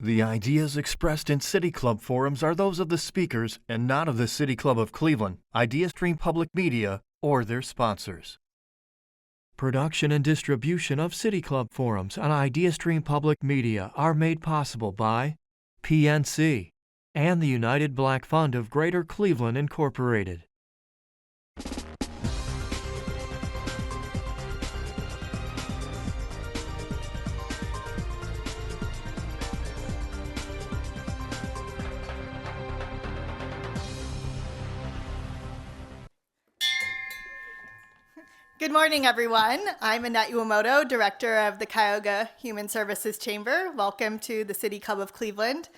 The ideas expressed in City Club forums are those of the speakers and not of the City Club of Cleveland, IdeaStream Public Media, or their sponsors. Production and distribution of City Club forums on IdeaStream Public Media are made possible by PNC and the United Black Fund of Greater Cleveland, Incorporated. Good morning, everyone. I'm Annette Uemoto, Director of the Cuyahoga Human Services Chamber. Welcome to the City Club of Cleveland.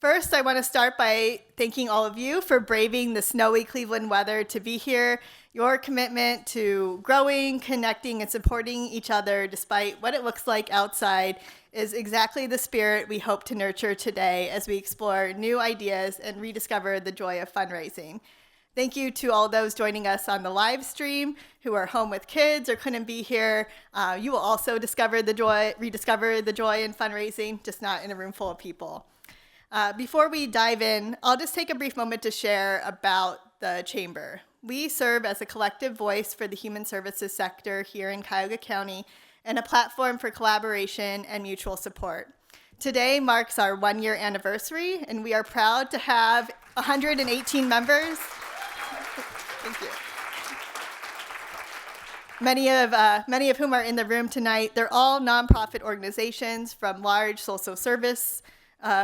First, I want to start by thanking all of you for braving the snowy Cleveland weather to be here. Your commitment to growing, connecting, and supporting each other despite what it looks like outside is exactly the spirit we hope to nurture today as we explore new ideas and rediscover the joy of fundraising. Thank you to all those joining us on the live stream who are home with kids or couldn't be here. You will also rediscover the joy in fundraising, just not in a room full of people. Before we dive in, I'll just take a brief moment to share about the Chamber. We serve as a collective voice for the human services sector here in Cuyahoga County and a platform for collaboration and mutual support. Today marks our one-year anniversary, and we are proud to have 118 members. Thank you. Many of whom are in the room tonight. They're all nonprofit organizations, from large social service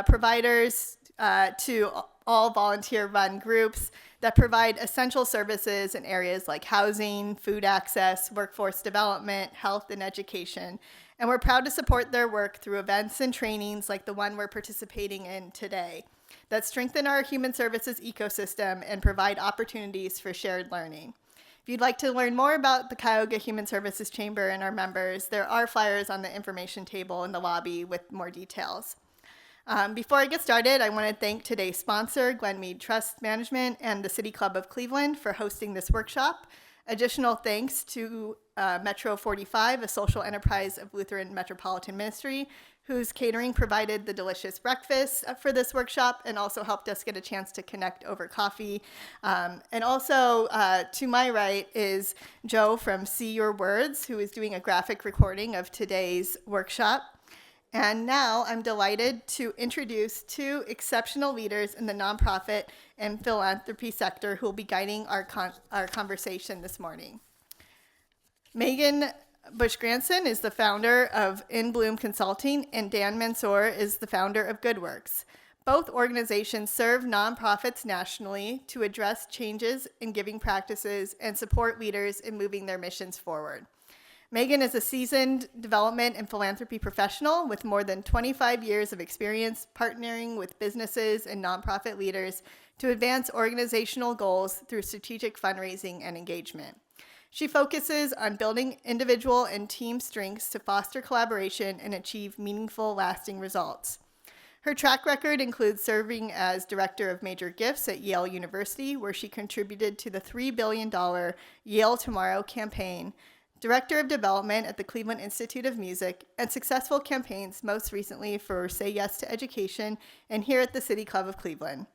providers to all volunteer-run groups that provide essential services in areas like housing, food access, workforce development, health, and education. And we're proud to support their work through events and trainings like the one we're participating in today that strengthen our human services ecosystem and provide opportunities for shared learning. If you'd like to learn more about the Cuyahoga Human Services Chamber and our members, there are flyers on the information table in the lobby with more details. Before I get started, I want to thank today's sponsor, Glenmead Trust Management, and the City Club of Cleveland for hosting this workshop. Additional thanks to Metro 45, a social enterprise of Lutheran Metropolitan Ministry, whose catering provided the delicious breakfast for this workshop and also helped us get a chance to connect over coffee. And also to my right is Joe from See Your Words, who is doing a graphic recording of today's workshop. And now I'm delighted to introduce two exceptional leaders in the nonprofit and philanthropy sector who will be guiding our conversation this morning. Megan Bush Granson is the founder of Inbloom Consulting, and Dan Mansoor is the founder of GoodWorks. Both organizations serve nonprofits nationally to address changes in giving practices and support leaders in moving their missions forward. Megan is a seasoned development and philanthropy professional with more than 25 years of experience partnering with businesses and nonprofit leaders to advance organizational goals through strategic fundraising and engagement. She focuses on building individual and team strengths to foster collaboration and achieve meaningful, lasting results. Her track record includes serving as Director of Major Gifts at Yale University, where she contributed to the $3 billion Yale Tomorrow campaign, Director of Development at the Cleveland Institute of Music, and successful campaigns most recently for Say Yes to Education and here at the City Club of Cleveland.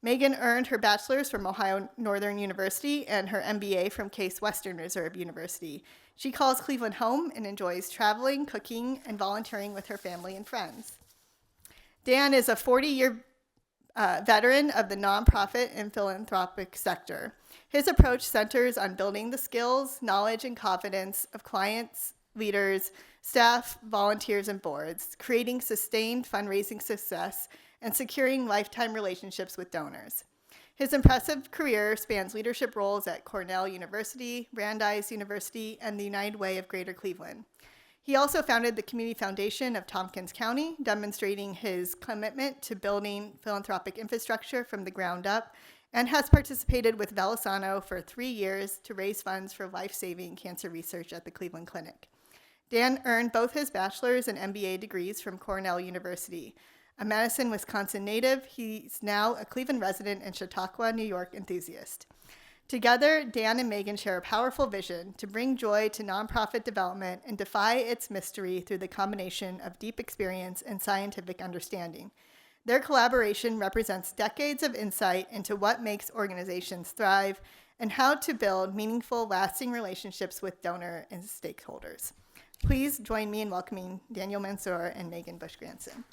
Megan earned her bachelor's from Ohio Northern University and her MBA from Case Western Reserve University. She calls Cleveland home and enjoys traveling, cooking, and volunteering with her family and friends. Dan is a 40-year veteran of the nonprofit and philanthropic sector. His approach centers on building the skills, knowledge, and confidence of clients, leaders, staff, volunteers, and boards, creating sustained fundraising success, and securing lifetime relationships with donors. His impressive career spans leadership roles at Cornell University, Brandeis University, and the United Way of Greater Cleveland. He also founded the Community Foundation of Tompkins County, demonstrating his commitment to building philanthropic infrastructure from the ground up, and has participated with Velisano for 3 years to raise funds for life-saving cancer research at the Cleveland Clinic. Dan earned both his bachelor's and MBA degrees from Cornell University. A Madison, Wisconsin native, he's now a Cleveland resident and Chautauqua, New York enthusiast. Together, Dan and Megan share a powerful vision to bring joy to nonprofit development and defy its mystery through the combination of deep experience and scientific understanding. Their collaboration represents decades of insight into what makes organizations thrive and how to build meaningful, lasting relationships with donor and stakeholders. Please join me in welcoming Dan Mansoor and Megan Bush Granson.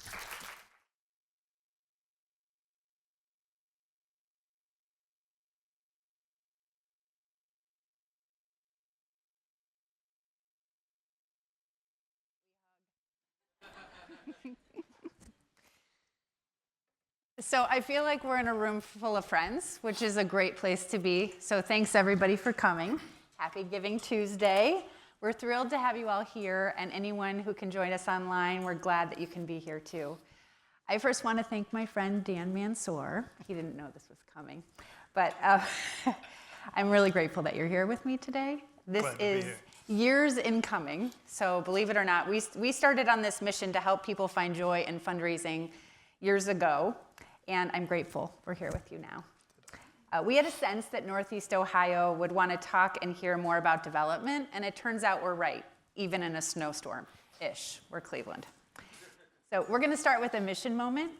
So I feel like we're in a room full of friends, which is a great place to be. So thanks everybody for coming. Happy Giving Tuesday. We're thrilled to have you all here, and anyone who can join us online, we're glad that you can be here too. I first want to thank my friend Dan Mansoor. He didn't know this was coming, but I'm really grateful that you're here with me today. This is years in coming, so believe it or not, we started on this mission to help people find joy in fundraising years ago. And I'm grateful we're here with you now. We had a sense that Northeast Ohio would want to talk and hear more about development, and it turns out we're right, even in a snowstorm-ish. We're Cleveland. So we're going to start with a mission moment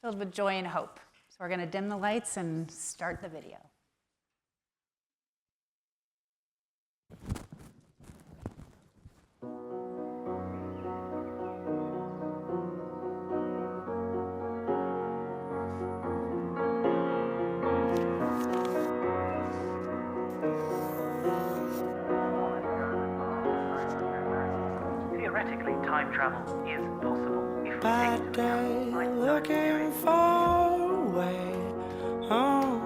filled with joy and hope. So we're going to dim the lights and start the video. Theoretically, time travel is possible if we Bad take into day, account light looking for a way home,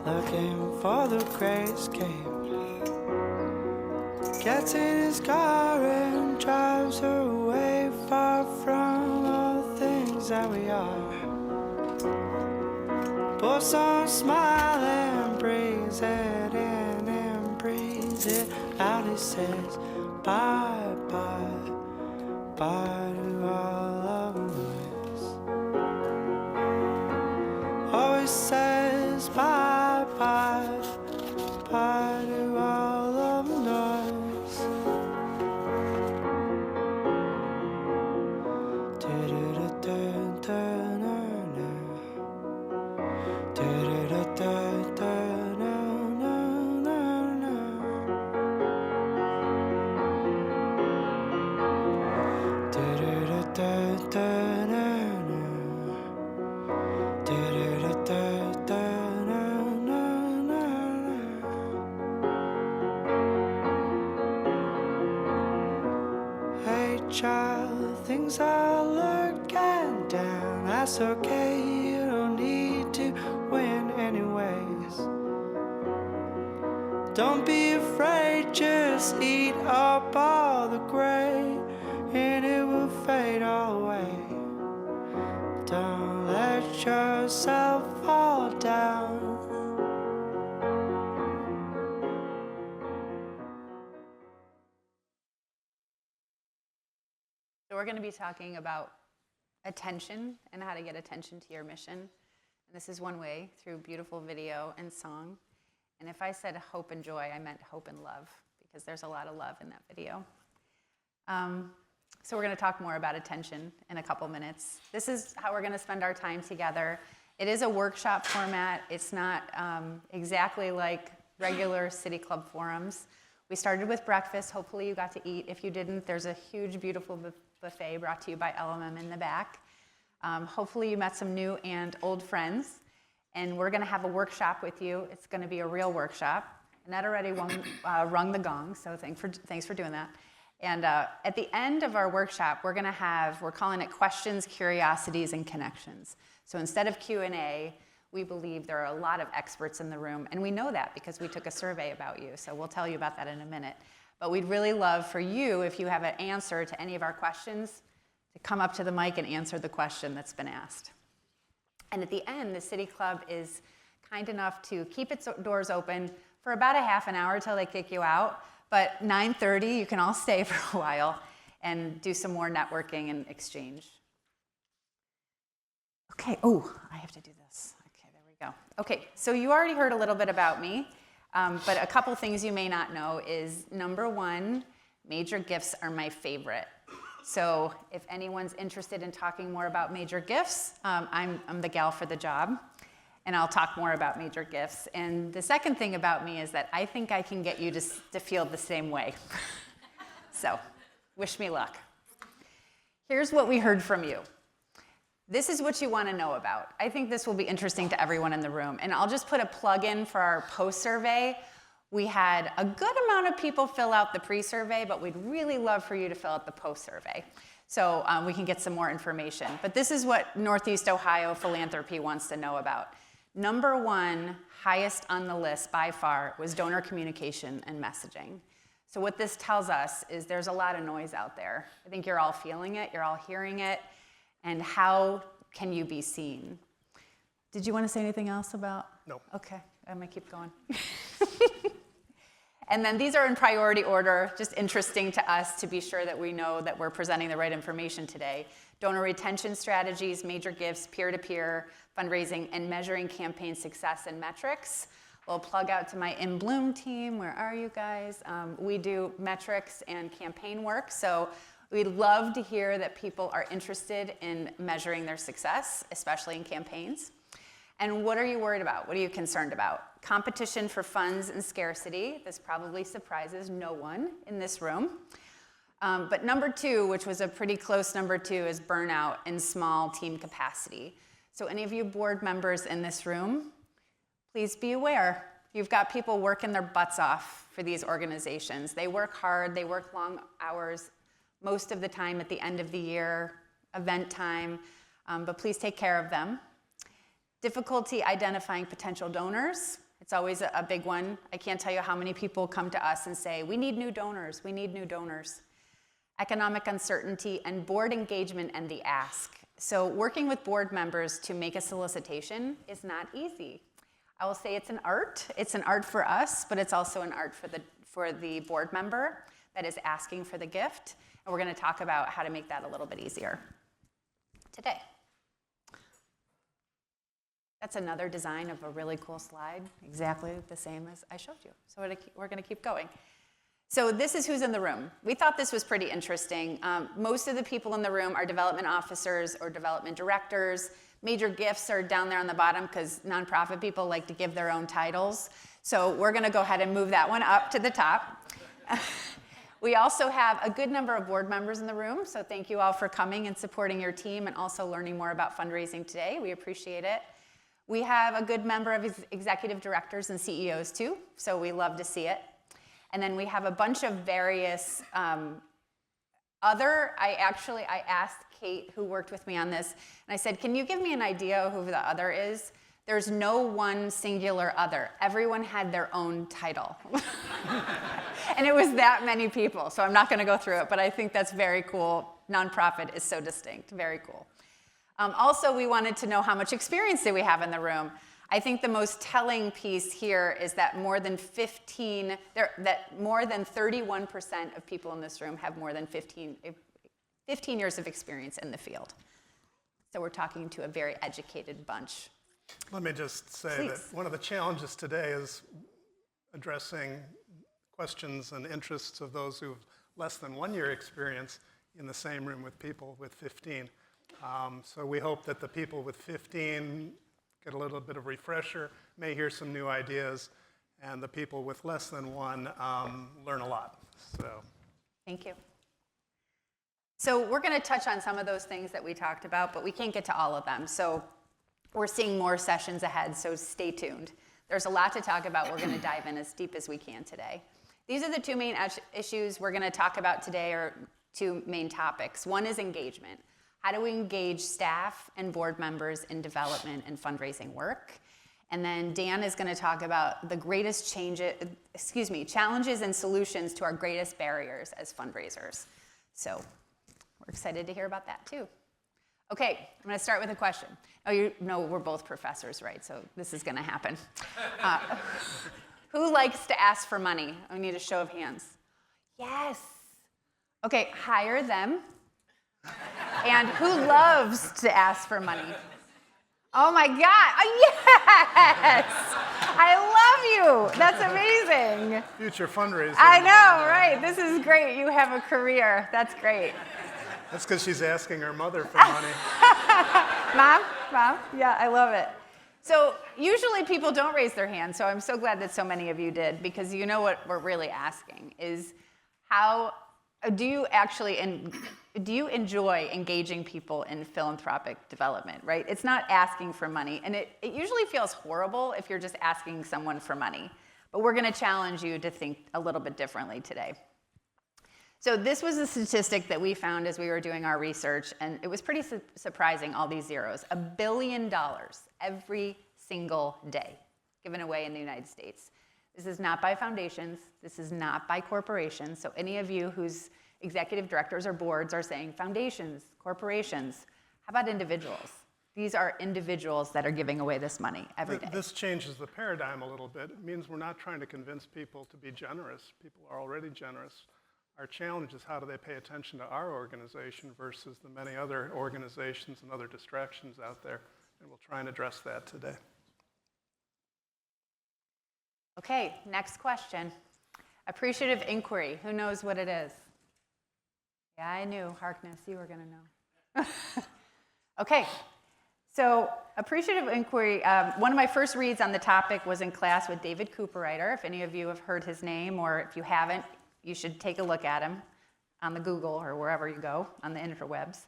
looking for the gray escape. Gets in his car and drives away, far from all the things that we are. Puts on a smile and breathes it in and breathes it out. He says bye bye, bye to all of the noise. Always says bye bye, bye to all of the noise. Hey child, things are looking down. That's okay, you don't need to win anyways. Don't be afraid, just eat up all the gray and it will fade away. Don't let yourself fall down. So we're going to be talking about attention and how to get attention to your mission. And this is one way, through beautiful video and song. And if I said hope and joy, I meant hope and love, because there's a lot of love in that video. So we're going to talk more about attention in a couple minutes. This is how we're going to spend our time together. It is a workshop format. It's not exactly like regular City Club forums. We started with breakfast. Hopefully you got to eat. If you didn't, there's a huge, beautiful buffet brought to you by LMM in the back. Hopefully you met some new and old friends. And we're going to have a workshop with you. It's going to be a real workshop. Annette already rung the gong, so thanks for doing that. And at the end of our workshop, we're calling it questions, curiosities, and connections. So instead of Q&A, we believe there are a lot of experts in the room, and we know that because we took a survey about you, so we'll tell you about that in a minute. But we'd really love for you, if you have an answer to any of our questions, to come up to the mic and answer the question that's been asked. And at the end, the City Club is kind enough to keep its doors open for about a half an hour till they kick you out. But 9:30, you can all stay for a while and do some more networking and exchange. Okay, I have to do this. Okay, there we go. Okay, so you already heard a little bit about me. But a couple things you may not know is, number one, major gifts are my favorite. So if anyone's interested in talking more about major gifts, I'm the gal for the job, and I'll talk more about major gifts. And the second thing about me is that I think I can get you to feel the same way. So wish me luck. Here's what we heard from you. This is what you want to know about. I think this will be interesting to everyone in the room. And I'll just put a plug in for our post-survey. We had a good amount of people fill out the pre-survey, but we'd really love for you to fill out the post-survey so we can get some more information. But this is what Northeast Ohio Philanthropy wants to know about. Number one, highest on the list by far, was donor communication and messaging. So what this tells us is there's a lot of noise out there. I think you're all feeling it, you're all hearing it, and how can you be seen? Did you want to say anything else about? No. Okay, I'm gonna keep going. And then these are in priority order, just interesting to us to be sure that we know that we're presenting the right information today. Donor retention strategies, major gifts, peer-to-peer fundraising, and measuring campaign success and metrics. We'll plug out to my Inbloom team. Where are you guys? We do metrics and campaign work, so we'd love to hear that people are interested in measuring their success, especially in campaigns. And what are you worried about? What are you concerned about? Competition for funds and scarcity. This probably surprises no one in this room. But number two, which was a pretty close number two, is burnout in small team capacity. So any of you board members in this room, please be aware. You've got people working their butts off for these organizations. They work hard, they work long hours, most of the time at the end of the year, event time, but please take care of them. Difficulty identifying potential donors. It's always a big one. I can't tell you how many people come to us and say, we need new donors, we need new donors. Economic uncertainty and board engagement and the ask. So working with board members to make a solicitation is not easy. I will say it's an art. It's an art for us, but it's also an art for the board member that is asking for the gift. And we're going to talk about how to make that a little bit easier today. That's another design of a really cool slide, exactly the same as I showed you. So we're going to keep going. So this is who's in the room. We thought this was pretty interesting. Most of the people in the room are development officers or development directors. Major gifts are down there on the bottom because nonprofit people like to give their own titles. So we're going to go ahead and move that one up to the top. We also have a good number of board members in the room, so thank you all for coming and supporting your team and also learning more about fundraising today. We appreciate it. We have a good number of executive directors and CEOs too, so we love to see it. And then we have a bunch of various I asked Kate, who worked with me on this, and I said, can you give me an idea of who the other is? There's no one singular other. Everyone had their own title. And it was that many people, so I'm not going to go through it, but I think that's very cool. Nonprofit is so distinct, very cool. Also, we wanted to know how much experience do we have in the room. I think the most telling piece here is that more than 31% of people in this room have more than 15 years of experience in the field. So we're talking to a very educated bunch. Let me just say Please. that one of the challenges today is addressing questions and interests of those who have less than 1 year experience in the same room with people with 15. So we hope that the people with 15 get a little bit of refresher, may hear some new ideas, and the people with less than one learn a lot. So, thank you. So we're going to touch on some of those things that we talked about, but we can't get to all of them. So we're seeing more sessions ahead, so stay tuned. There's a lot to talk about. We're going to dive in as deep as we can today. These are the two main issues we're going to talk about today, or two main topics. One is engagement. How do we engage staff and board members in development and fundraising work? And then Dan is going to talk about the greatest challenges and solutions to our greatest barriers as fundraisers. So we're excited to hear about that too. Okay, I'm going to start with a question. Oh, you know we're both professors, right? So this is going to happen. Who likes to ask for money? I need a show of hands. Yes. Okay, hire them. And who loves to ask for money? Oh my God, yes! I love you. That's amazing. Future fundraiser. I know, right? This is great. You have a career. That's great. That's because she's asking her mother for money. Mom? Yeah, I love it. So usually people don't raise their hand, so I'm so glad that so many of you did, because you know what we're really asking is how do you enjoy engaging people in philanthropic development, right? It's not asking for money, and it usually feels horrible if you're just asking someone for money. But we're going to challenge you to think a little bit differently today. So this was a statistic that we found as we were doing our research, and it was pretty surprising, all these zeros. $1 billion every single day given away in the United States. This is not by foundations. This is not by corporations. So any of you whose executive directors or boards are saying foundations, corporations, how about individuals? These are individuals that are giving away this money every day. This changes the paradigm a little bit. It means we're not trying to convince people to be generous. People are already generous. Our challenge is how do they pay attention to our organization versus the many other organizations and other distractions out there. And we'll try and address that today. Okay, next question. Appreciative inquiry. Who knows what it is? Yeah, I knew, Harkness, you were going to know. Okay, so appreciative inquiry, one of my first reads on the topic was in class with David Cooperrider. If any of you have heard his name, or if you haven't, you should take a look at him on the Google or wherever you go on the interwebs.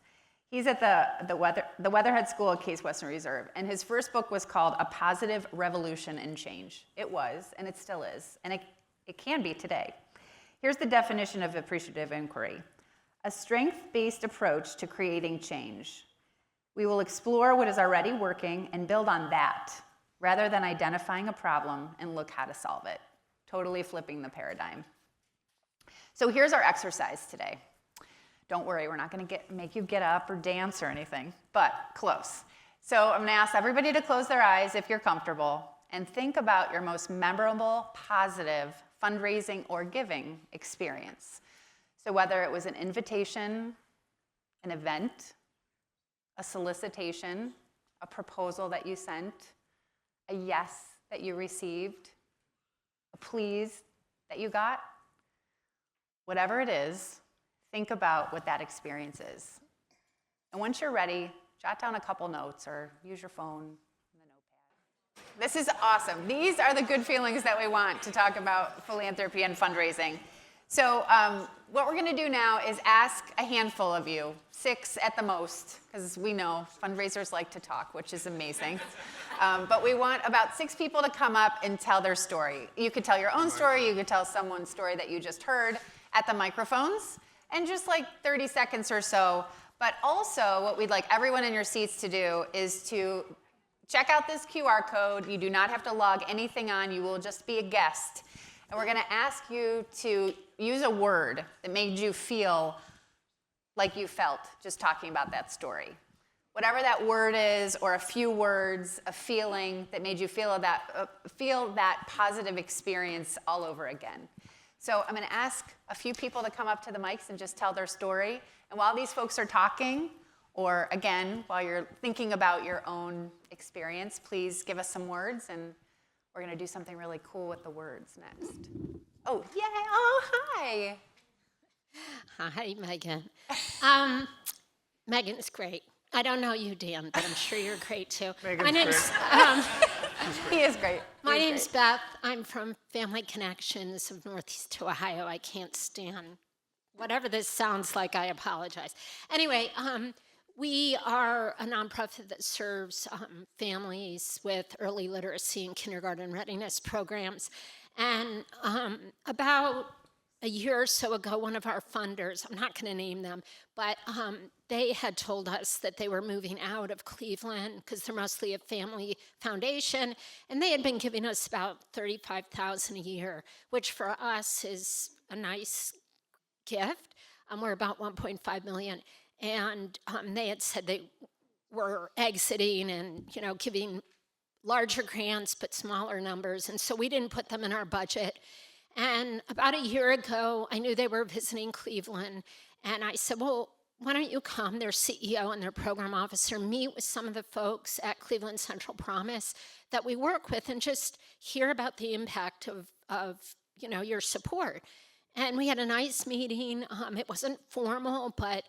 He's at the Weatherhead School at Case Western Reserve, and his first book was called A Positive Revolution in Change. It was, and it still is, and it can be today. Here's the definition of appreciative inquiry: a strength-based approach to creating change. We will explore what is already working and build on that, rather than identifying a problem and look how to solve it. Totally flipping the paradigm. So here's our exercise today. Don't worry, we're not going to make you get up or dance or anything, but close. So I'm going to ask everybody to close their eyes if you're comfortable and think about your most memorable, positive fundraising or giving experience. So whether it was an invitation, an event, a solicitation, a proposal that you sent, a yes that you received, a please that you got, whatever it is, think about what that experience is. And once you're ready, jot down a couple notes or use your phone and the notepad. This is awesome. These are the good feelings that we want to talk about philanthropy and fundraising. So what we're going to do now is ask a handful of you, 6 at the most, because we know fundraisers like to talk, which is amazing. But we want about 6 people to come up and tell their story. You could tell your own story. You could tell someone's story that you just heard at the microphones, and just like 30 seconds or so. But also, what we'd like everyone in your seats to do is to check out this QR code. You do not have to log anything on. You will just be a guest. And we're going to ask you to use a word that made you feel like you felt just talking about that story. Whatever that word is, or a few words, a feeling that made you feel that positive experience all over again. So I'm going to ask a few people to come up to the mics and just tell their story. And while these folks are talking, or again, while you're thinking about your own experience, please give us some words, and we're going to do something really cool with the words next. Oh, yeah. Oh, hi. Hi, Megan. Megan's great. I don't know you, Dan, but I'm sure you're great too. Megan's My name's He is great. My name's Beth. I'm from Family Connections of Northeast Ohio. I can't stand whatever this sounds like. I apologize. Anyway, we are a nonprofit that serves families with early literacy and kindergarten readiness programs. And about a year or so ago, one of our funders, I'm not going to name them, but they had told us that they were moving out of Cleveland because they're mostly a family foundation, and they had been giving us about $35,000 a year, which for us is a nice gift. We're about $1.5 million, and they had said they were exiting and giving larger grants but smaller numbers, and so we didn't put them in our budget. And about a year ago, I knew they were visiting Cleveland, and I said, well, why don't you come, their CEO and their program officer, meet with some of the folks at Cleveland Central Promise that we work with and just hear about the impact of your support. And we had a nice meeting. It wasn't formal, but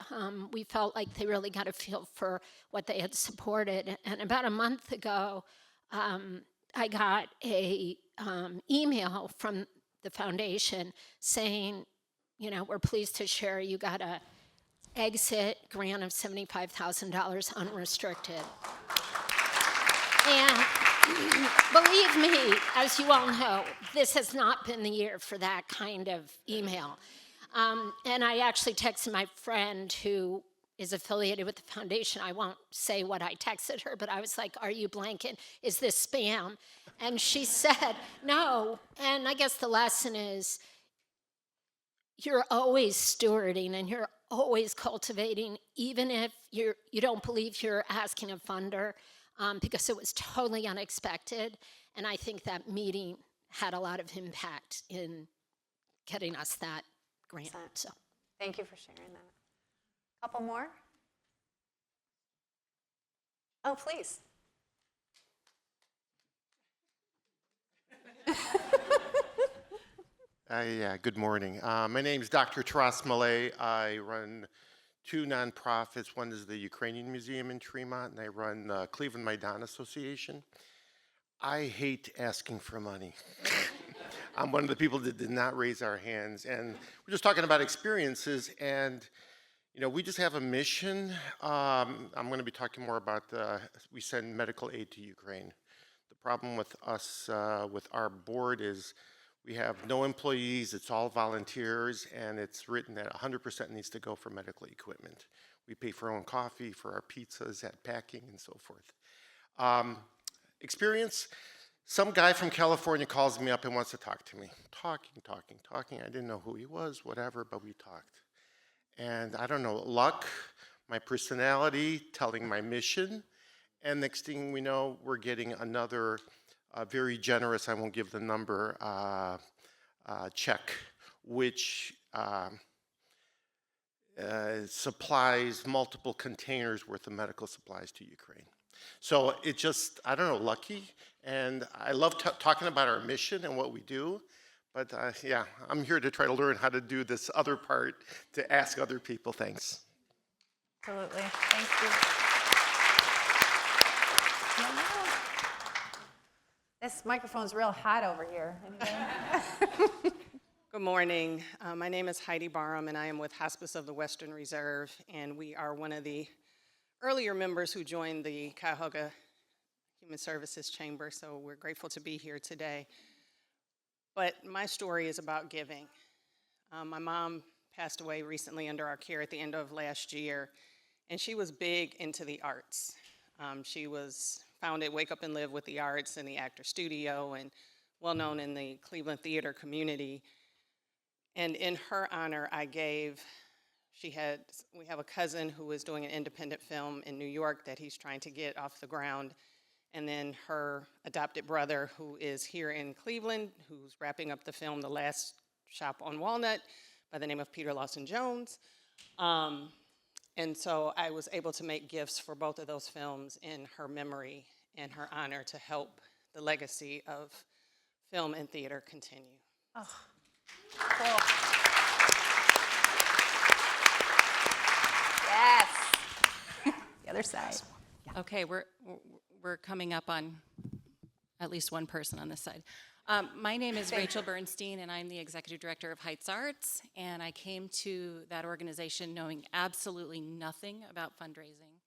we felt like they really got a feel for what they had supported. And about a month ago, I got a email from the foundation saying, we're pleased to share you got a exit grant of $75,000 unrestricted. And believe me, as you all know, this has not been the year for that kind of email. And I actually texted my friend who is affiliated with the foundation. I won't say what I texted her, but I was like, are you blanking? Is this spam? And she said, no. And I guess the lesson is you're always stewarding and you're always cultivating, even if you don't believe you're asking a funder, because it was totally unexpected. And I think that meeting had a lot of impact in getting us that grant. So, Thank you for sharing that. Couple more? Oh, please. Good morning. My name is Dr. Taras Malay. I run two nonprofits. One is the Ukrainian Museum in Tremont, and I run the Cleveland Maidan Association. I hate asking for money. I'm one of the people that did not raise our hands, and we're just talking about experiences, and we just have a mission. I'm going to be talking more about we send medical aid to Ukraine. The problem with us, with our board, is we have no employees, it's all volunteers, and it's written that 100% needs to go for medical equipment. We pay for our own coffee, for our pizzas, at packing, and so forth. Experience, some guy from California calls me up and wants to talk to me. Talking. I didn't know who he was, whatever, but we talked. And I don't know, luck, my personality, telling my mission, and next thing we know, we're getting another very generous, I won't give the number, check, which supplies multiple containers worth of medical supplies to Ukraine. So it just, I don't know, lucky. And I love talking about our mission and what we do. But yeah, I'm here to try to learn how to do this other part to ask other people. Thanks. Absolutely. Thank you. This microphone's real hot over here. Good morning. My name is Heidi Barham, and I am with Hospice of the Western Reserve, and we are one of the earlier members who joined the Cuyahoga Human Services Chamber, so we're grateful to be here today. But my story is about giving. My mom passed away recently under our care at the end of last year, and she was big into the arts. She was founded Wake Up and Live with the Arts in the Actor Studio and well known in the Cleveland theater community. And in her honor, we have a cousin who is doing an independent film in New York that he's trying to get off the ground. And then her adopted brother who is here in Cleveland, who's wrapping up the film, The Last Shop on Walnut, by the name of Peter Lawson Jones. And so I was able to make gifts for both of those films in her memory and her honor to help the legacy of film and theater continue. Oh, cool. Yes. The other side. Yeah. Okay, we're coming up on at least one person on this side. My name is Rachel Bernstein, and I'm the executive director of Heights Arts, and I came to that organization knowing absolutely nothing about fundraising.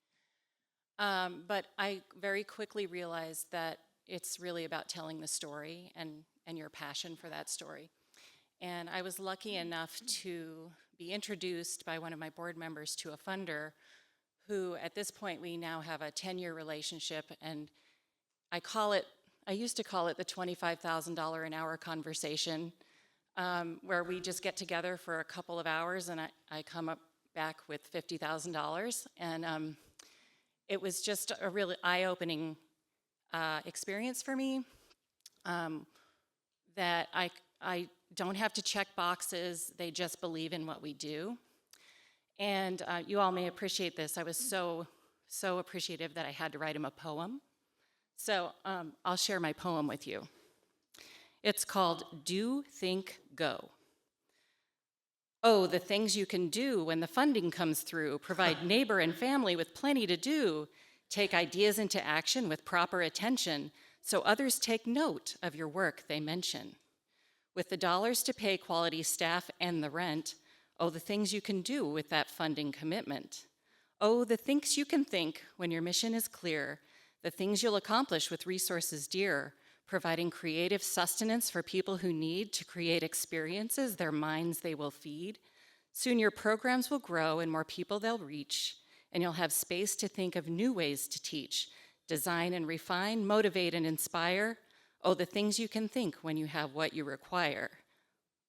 But I very quickly realized that it's really about telling the story and your passion for that story. And I was lucky enough to be introduced by one of my board members to a funder who, at this point, we now have a 10-year relationship, and I used to call it the $25,000 an hour conversation, where we just get together for a couple of hours and I come up back with $50,000. And it was just a really eye-opening experience for me, that I don't have to check boxes, they just believe in what we do. And you all may appreciate this. I was so appreciative that I had to write him a poem. So I'll share my poem with you. It's called Do, Think, Go. Oh, the things you can do when the funding comes through. Provide neighbor and family with plenty to do. Take ideas into action with proper attention so others take note of your work they mention. With the dollars to pay quality staff and the rent, oh, the things you can do with that funding commitment. Oh, the things you can think when your mission is clear, the things you'll accomplish with resources dear, providing creative sustenance for people who need to create experiences their minds they will feed. Soon your programs will grow and more people they'll reach, and you'll have space to think of new ways to teach, design and refine, motivate and inspire. Oh, the things you can think when you have what you require.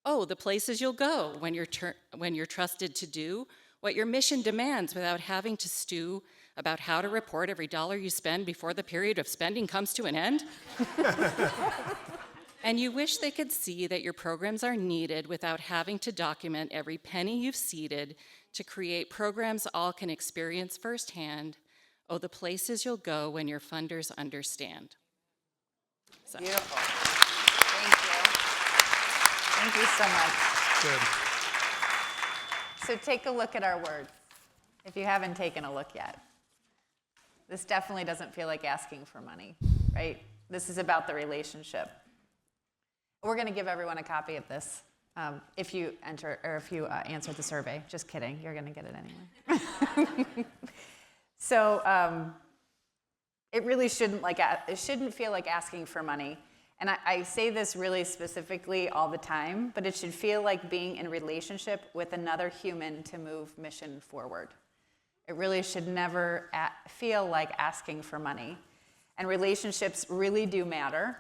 Oh, the places you'll go when you're trusted to do what your mission demands without having to stew about how to report every dollar you spend before the period of spending comes to an end. And you wish they could see that your programs are needed without having to document every penny you've seeded to create programs all can experience firsthand. Oh, the places you'll go when your funders understand. So. Beautiful. Thank you. Thank you so much. Good. So take a look at our words, if you haven't taken a look yet. This definitely doesn't feel like asking for money, right? This is about the relationship. We're going to give everyone a copy of this if you answer the survey. Just kidding, you're going to get it anyway. So it really shouldn't feel like asking for money. And I say this really specifically all the time, but it should feel like being in a relationship with another human to move mission forward. It really should never feel like asking for money. And relationships really do matter.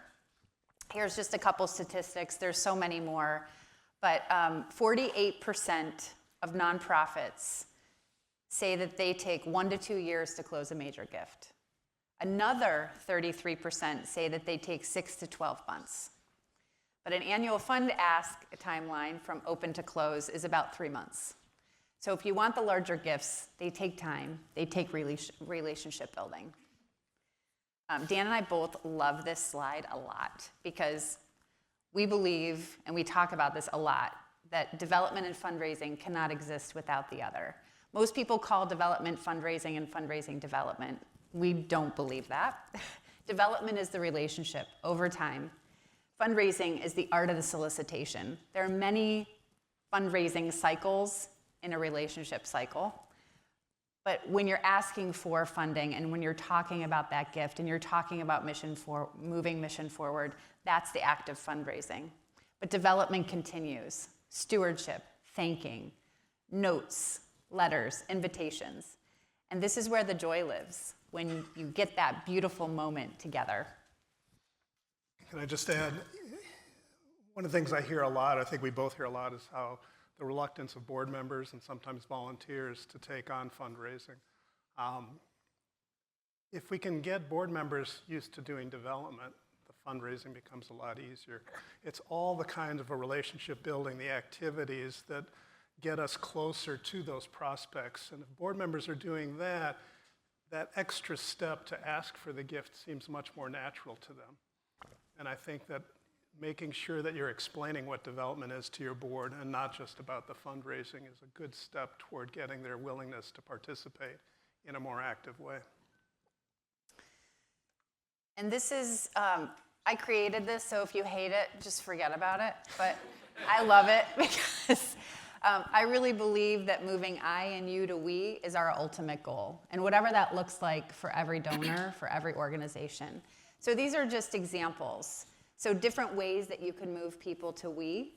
Here's just a couple statistics. There's so many more. But 48% of nonprofits say that they take 1 to 2 years to close a major gift. Another 33% say that they take 6 to 12 months. But an annual fund ask timeline from open to close is about 3 months. So if you want the larger gifts, they take time. They take relationship building. Dan and I both love this slide a lot because we believe, and we talk about this a lot, that development and fundraising cannot exist without the other. Most people call development fundraising and fundraising development. We don't believe that. Development is the relationship over time. Fundraising is the art of the solicitation. There are many fundraising cycles in a relationship cycle. But when you're asking for funding and when you're talking about that gift and you're talking about moving mission forward, that's the act of fundraising. But development continues. Stewardship, thanking, notes, letters, invitations. And this is where the joy lives, when you get that beautiful moment together. Can I just add, one of the things I hear a lot, I think we both hear a lot, is how the reluctance of board members and sometimes volunteers to take on fundraising. If we can get board members used to doing development, the fundraising becomes a lot easier. It's all the kind of a relationship building, the activities that get us closer to those prospects. And if board members are doing that, that extra step to ask for the gift seems much more natural to them. And I think that making sure that you're explaining what development is to your board and not just about the fundraising is a good step toward getting their willingness to participate in a more active way. And this is, I created this, so if you hate it, just forget about it. But I love it because I really believe that moving I and you to we is our ultimate goal. And whatever that looks like for every donor, for every organization. So these are just examples. So different ways that you can move people to we.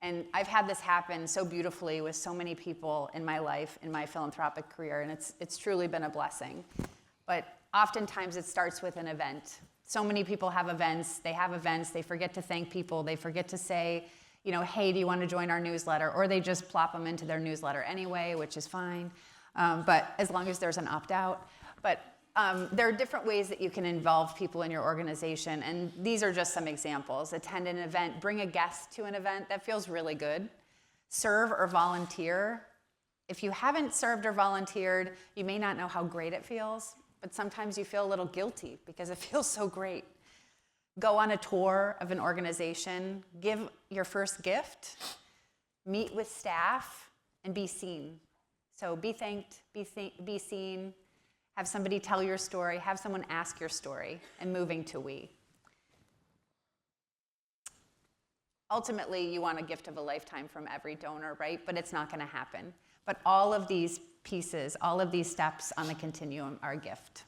And I've had this happen so beautifully with so many people in my life, in my philanthropic career, and it's truly been a blessing. But oftentimes it starts with an event. So many people have events, they forget to thank people, they forget to say, you know, hey, do you want to join our newsletter? Or they just plop them into their newsletter anyway, which is fine, but as long as there's an opt-out. But there are different ways that you can involve people in your organization, and these are just some examples. Attend an event, bring a guest to an event, that feels really good. Serve or volunteer If you haven't served or volunteered, you may not know how great it feels, but sometimes you feel a little guilty because it feels so great. Go on a tour of an organization, give your first gift, meet with staff, and be seen. So be thanked, be seen, have somebody tell your story, have someone ask your story, and moving to we. Ultimately, you want a gift of a lifetime from every donor, right? But it's not going to happen. But all of these pieces, all of these steps on the continuum are a gift.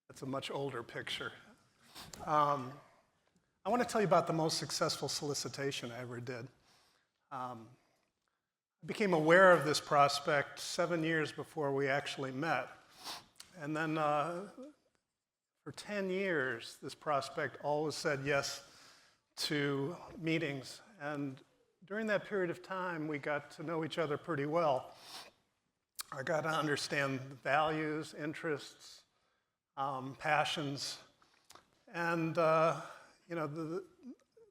That's a much older picture. I want to tell you about the most successful solicitation I ever did. I became aware of this prospect 7 years before we actually met. And then for 10 years, this prospect always said yes to meetings. And during that period of time, we got to know each other pretty well. I got to understand the values, interests, passions. And you know,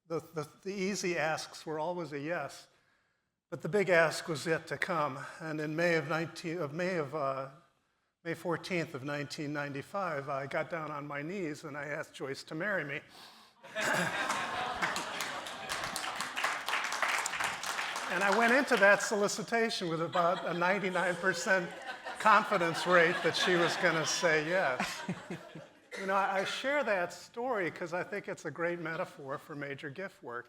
the easy asks were always a yes, but the big ask was yet to come. And in May 14th of 1995, I got down on my knees and I asked Joyce to marry me. And I went into that solicitation with about a 99% confidence rate that she was going to say yes. You know, I share that story because I think it's a great metaphor for major gift work.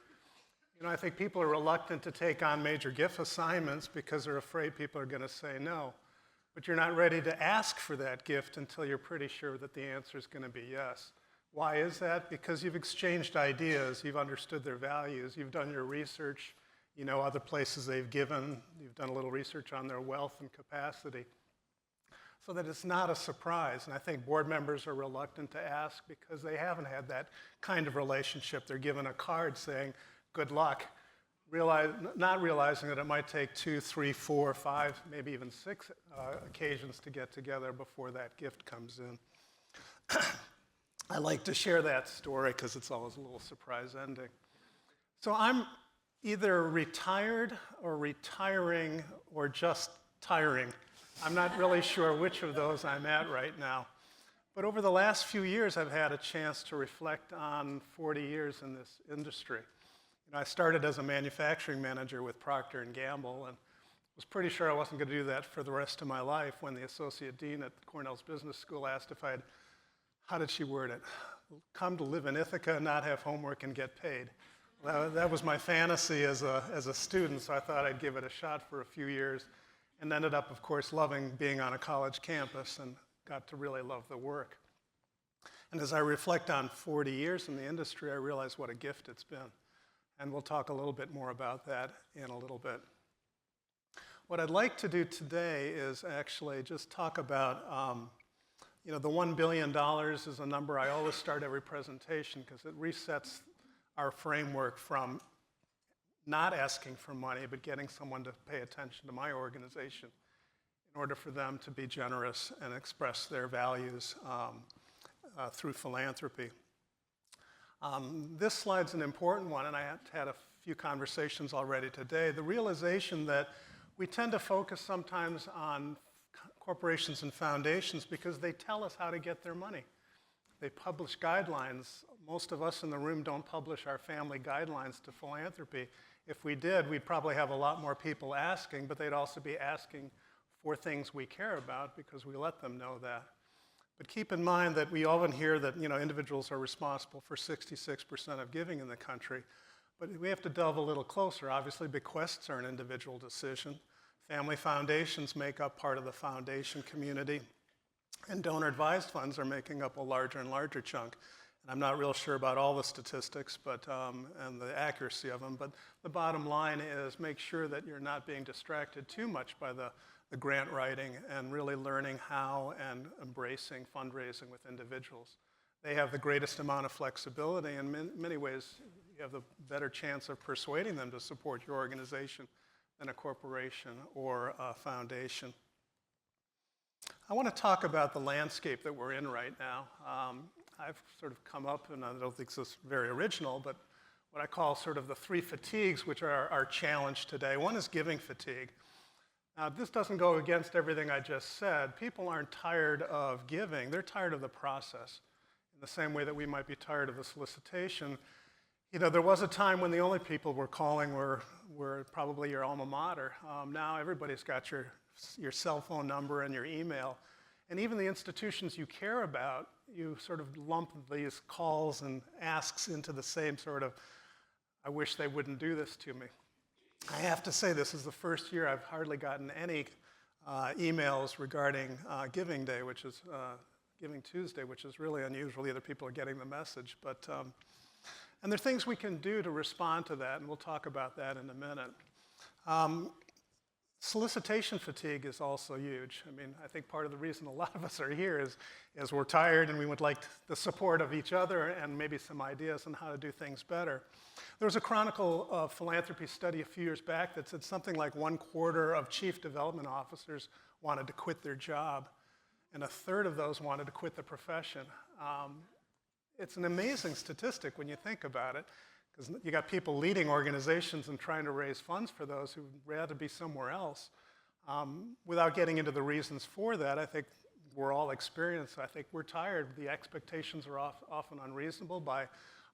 You know, I think people are reluctant to take on major gift assignments because they're afraid people are going to say no. But you're not ready to ask for that gift until you're pretty sure that the answer is going to be yes. Why is that? Because you've exchanged ideas, you've understood their values, you've done your research, you know other places they've given, you've done a little research on their wealth and capacity. So that it's not a surprise. And I think board members are reluctant to ask because they haven't had that kind of relationship. They're given a card saying, good luck, not realizing that it might take 2, 3, 4, 5, maybe even 6 occasions to get together before that gift comes in. I like to share that story because it's always a little surprise ending. So I'm either retired or retiring or just tiring. I'm not really sure which of those I'm at right now. But over the last few years, I've had a chance to reflect on 40 years in this industry. You know, I started as a manufacturing manager with Procter & Gamble and was pretty sure I wasn't going to do that for the rest of my life when the associate dean at Cornell's Business School asked if I'd, how did she word it? Come to live in Ithaca and not have homework and get paid. That was my fantasy as a student, so I thought I'd give it a shot for a few years. And ended up, of course, loving being on a college campus and got to really love the work. And as I reflect on 40 years in the industry, I realize what a gift it's been. And we'll talk a little bit more about that in a little bit. What I'd like to do today is actually just talk about, you know, the $1 billion is a number I always start every presentation because it resets our framework from not asking for money, but getting someone to pay attention to my organization in order for them to be generous and express their values through philanthropy. This slide's an important one, and I had a few conversations already today. The realization that we tend to focus sometimes on corporations and foundations because they tell us how to get their money. They publish guidelines. Most of us in the room don't publish our family guidelines to philanthropy. If we did, we'd probably have a lot more people asking, but they'd also be asking for things we care about because we let them know that. But keep in mind that we often hear that, you know, individuals are responsible for 66% of giving in the country, but we have to delve a little closer. Obviously, bequests are an individual decision. Family foundations make up part of the foundation community, and donor-advised funds are making up a larger and larger chunk. And I'm not real sure about all the statistics and the accuracy of them, but the bottom line is make sure that you're not being distracted too much by the grant writing and really learning how and embracing fundraising with individuals. They have the greatest amount of flexibility, and in many ways you have the better chance of persuading them to support your organization than a corporation or a foundation. I want to talk about the landscape that we're in right now. I've sort of come up, and I don't think this is very original, but what I call sort of the 3 fatigues, which are our challenge today. One is giving fatigue. Now, this doesn't go against everything I just said. People aren't tired of giving. They're tired of the process in the same way that we might be tired of the solicitation. You know, there was a time when the only people were calling were probably your alma mater. Now everybody's got your cell phone number and your email. And even the institutions you care about, you sort of lump these calls and asks into the same sort of, I wish they wouldn't do this to me. I have to say, this is the first year I've hardly gotten any emails regarding Giving Day, which is Giving Tuesday, which is really unusual. Either people are getting the message, but and there are things we can do to respond to that, and we'll talk about that in a minute. Solicitation fatigue is also huge. I mean, I think part of the reason a lot of us are here is we're tired and we would like the support of each other and maybe some ideas on how to do things better. There was a Chronicle of Philanthropy study a few years back that said something like 1/4 of chief development officers wanted to quit their job, and 1/3 of those wanted to quit the profession. It's an amazing statistic when you think about it, because you got people leading organizations and trying to raise funds for those who'd rather be somewhere else. Without getting into the reasons for that, I think we're all experienced. I think we're tired. The expectations are often unreasonable by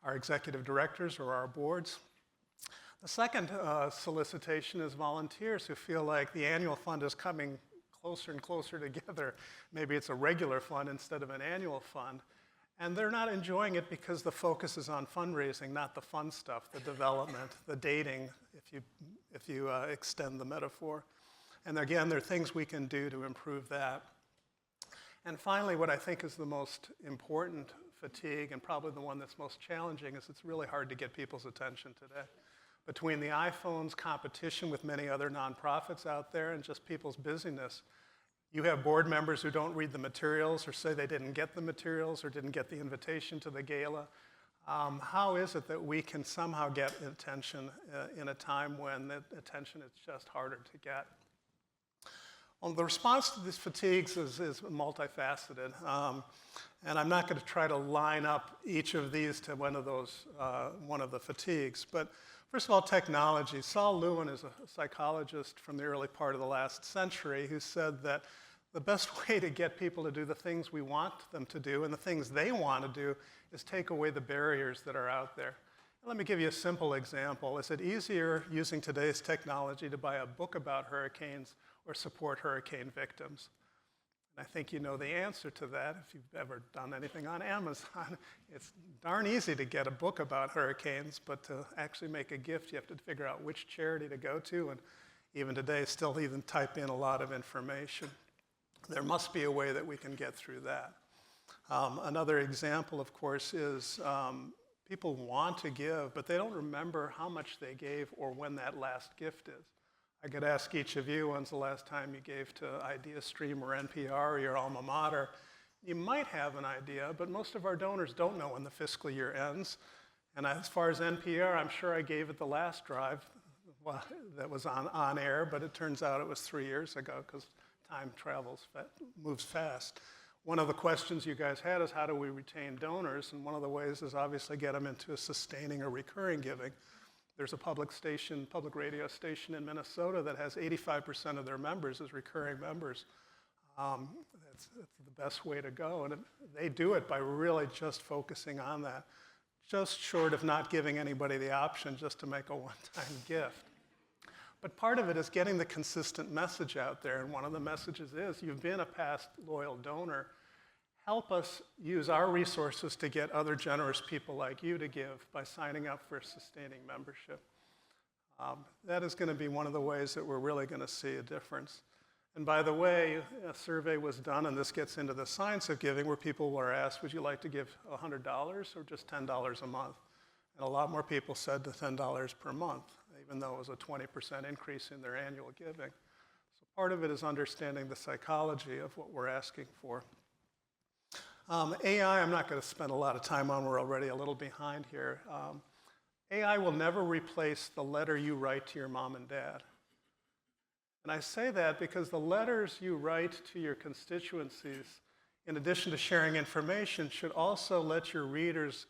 our executive directors or our boards. The second solicitation is volunteers who feel like the annual fund is coming closer and closer together. Maybe it's a regular fund instead of an annual fund. And they're not enjoying it because the focus is on fundraising, not the fun stuff, the development, the dating, if you extend the metaphor. And again, there are things we can do to improve that. And finally, what I think is the most important fatigue, and probably the one that's most challenging, is it's really hard to get people's attention today. Between the iPhones, competition with many other nonprofits out there, and just people's busyness, you have board members who don't read the materials or say they didn't get the materials or didn't get the invitation to the gala. How is it that we can somehow get attention in a time when the attention is just harder to get? Well, the response to these fatigues is multifaceted. And I'm not going to try to line up each of these to one of the fatigues. But first of all, technology. Saul Lewin is a psychologist from the early part of the last century who said that the best way to get people to do the things we want them to do and the things they want to do is take away the barriers that are out there. Let me give you a simple example. Is it easier using today's technology to buy a book about hurricanes or support hurricane victims? And I think you know the answer to that if you've ever done anything on Amazon. It's darn easy to get a book about hurricanes, but to actually make a gift, you have to figure out which charity to go to, and even today, still even type in a lot of information. There must be a way that we can get through that. Another example, of course, is people want to give, but they don't remember how much they gave or when that last gift is. I could ask each of you, when's the last time you gave to IdeaStream or NPR or your alma mater? You might have an idea, but most of our donors don't know when the fiscal year ends. And as far as NPR, I'm sure I gave it the last drive that was on air, but it turns out it was 3 years ago because time moves fast. One of the questions you guys had is how do we retain donors? And one of the ways is obviously get them into a sustaining or recurring giving. There's a public radio station in Minnesota that has 85% of their members as recurring members. That's the best way to go. And they do it by really just focusing on that, just short of not giving anybody the option just to make a one-time gift. But part of it is getting the consistent message out there. And one of the messages is, you've been a past loyal donor. Help us use our resources to get other generous people like you to give by signing up for sustaining membership. That is going to be one of the ways that we're really going to see a difference. And by the way, a survey was done, and this gets into the science of giving, where people were asked, would you like to give $100 or just $10 a month? And a lot more people said the $10 per month, even though it was a 20% increase in their annual giving. So part of it is understanding the psychology of what we're asking for. AI, I'm not going to spend a lot of time on. We're already a little behind here. AI will never replace the letter you write to your mom and dad. And I say that because the letters you write to your constituencies, in addition to sharing information, should also let your readers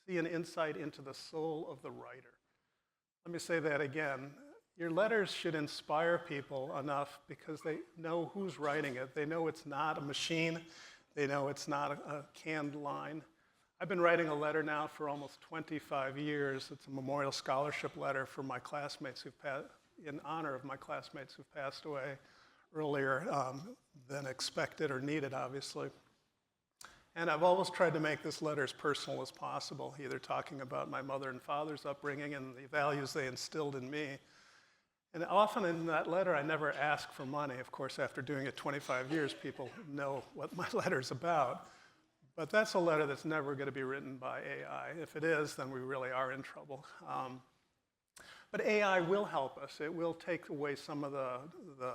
see an insight into the soul of the writer. Let me say that again. your letters should inspire people enough because they know who's writing it. They know it's not a machine. They know it's not a canned line. I've been writing a letter now for almost 25 years. It's a memorial scholarship letter for my classmates in honor of my classmates who've passed away earlier than expected or needed, obviously. And I've always tried to make this letter as personal as possible, either talking about my mother and father's upbringing and the values they instilled in me. And often in that letter, I never ask for money. Of course, after doing it 25 years, people know what my letter's about. But that's a letter that's never going to be written by AI. If it is, then we really are in trouble. But AI will help us. It will take away some of the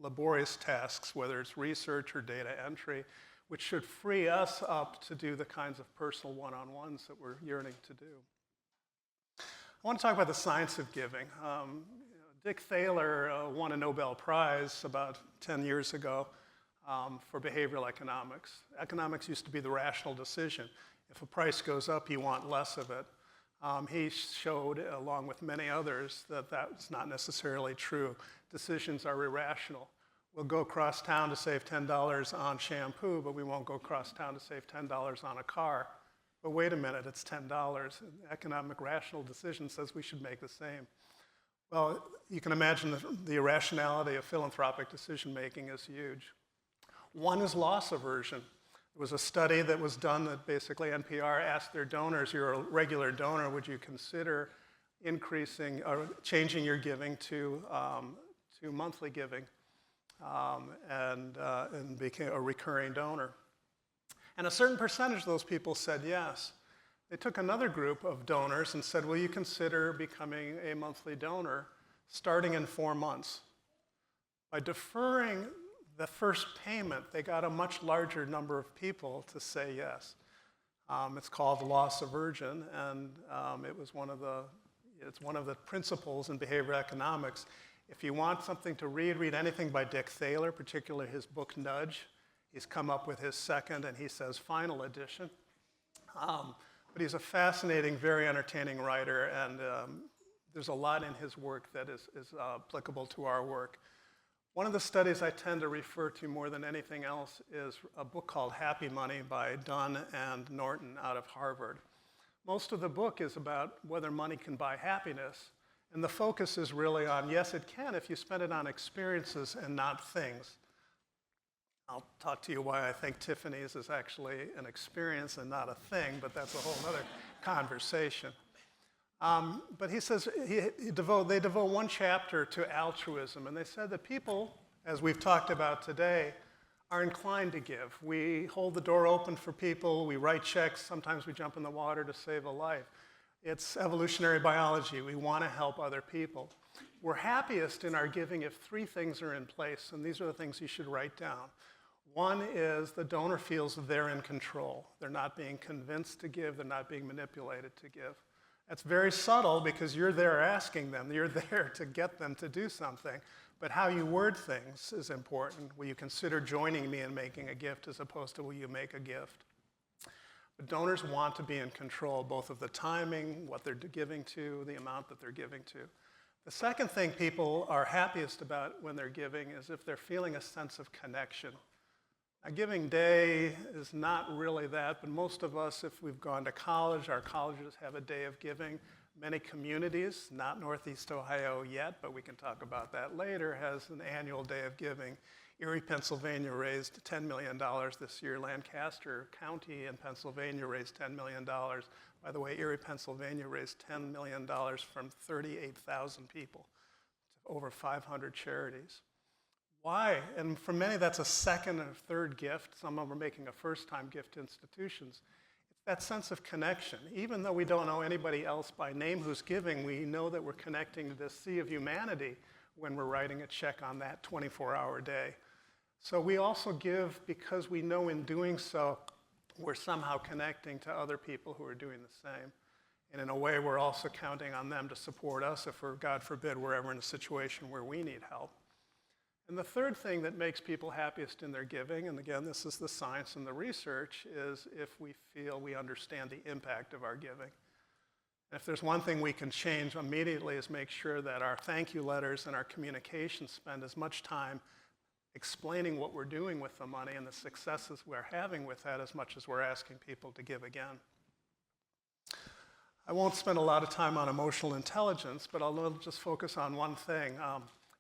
laborious tasks, whether it's research or data entry, which should free us up to do the kinds of personal one-on-ones that we're yearning to do. I want to talk about the science of giving. Dick Thaler won a Nobel Prize about 10 years ago for behavioral economics. Economics used to be the rational decision. If a price goes up, you want less of it. He showed, along with many others, that that's not necessarily true. Decisions are irrational. We'll go across town to save $10 on shampoo, but we won't go across town to save $10 on a car. But wait a minute, it's $10. An economic rational decision says we should make the same. Well, you can imagine the irrationality of philanthropic decision-making is huge. One is loss aversion. There was a study that was done that basically NPR asked their donors, you're a regular donor, would you consider increasing or changing your giving to monthly giving and became a recurring donor? And a certain percentage of those people said yes. They took another group of donors and said, will you consider becoming a monthly donor starting in 4 months? By deferring the first payment, they got a much larger number of people to say yes. It's called loss aversion, and it's one of the principles in behavioral economics. If you want something to read anything by Dick Thaler, particularly his book Nudge. He's come up with his second, and he says final edition. But he's a fascinating, very entertaining writer, and there's a lot in his work that is applicable to our work. One of the studies I tend to refer to more than anything else is a book called Happy Money by Dunn and Norton out of Harvard. Most of the book is about whether money can buy happiness, and the focus is really on, yes, it can if you spend it on experiences and not things. I'll talk to you why I think Tiffany's is actually an experience and not a thing, but that's a whole other conversation. But he says they devote one chapter to altruism, and they said that people, as we've talked about today, are inclined to give. We hold the door open for people, we write checks, sometimes we jump in the water to save a life. It's evolutionary biology. We want to help other people. We're happiest in our giving if 3 things are in place, and these are the things you should write down. One is the donor feels they're in control. They're not being convinced to give, they're not being manipulated to give. That's very subtle because you're there asking them, you're there to get them to do something. But how you word things is important. Will you consider joining me in making a gift as opposed to will you make a gift? But donors want to be in control both of the timing, what they're giving to, the amount that they're giving to. The second thing people are happiest about when they're giving is if they're feeling a sense of connection. A giving day is not really that, but most of us, if we've gone to college, our colleges have a day of giving. Many communities, not Northeast Ohio yet, but we can talk about that later, has an annual day of giving. Erie, Pennsylvania raised $10 million this year. Lancaster County in Pennsylvania raised $10 million. By the way, Erie, Pennsylvania raised $10 million from 38,000 people to over 500 charities. Why? And for many, that's a second and third gift. Some of them are making a first-time gift to institutions. It's that sense of connection. Even though we don't know anybody else by name who's giving, we know that we're connecting to this sea of humanity when we're writing a check on that 24-hour day. So we also give because we know in doing so, we're somehow connecting to other people who are doing the same. And in a way, we're also counting on them to support us if we're, God forbid, we're ever in a situation where we need help. And the third thing that makes people happiest in their giving, and again, this is the science and the research, is if we feel we understand the impact of our giving. And if there's one thing we can change immediately is make sure that our thank you letters and our communication spend as much time explaining what we're doing with the money and the successes we're having with that as much as we're asking people to give again. I won't spend a lot of time on emotional intelligence, but I'll just focus on one thing.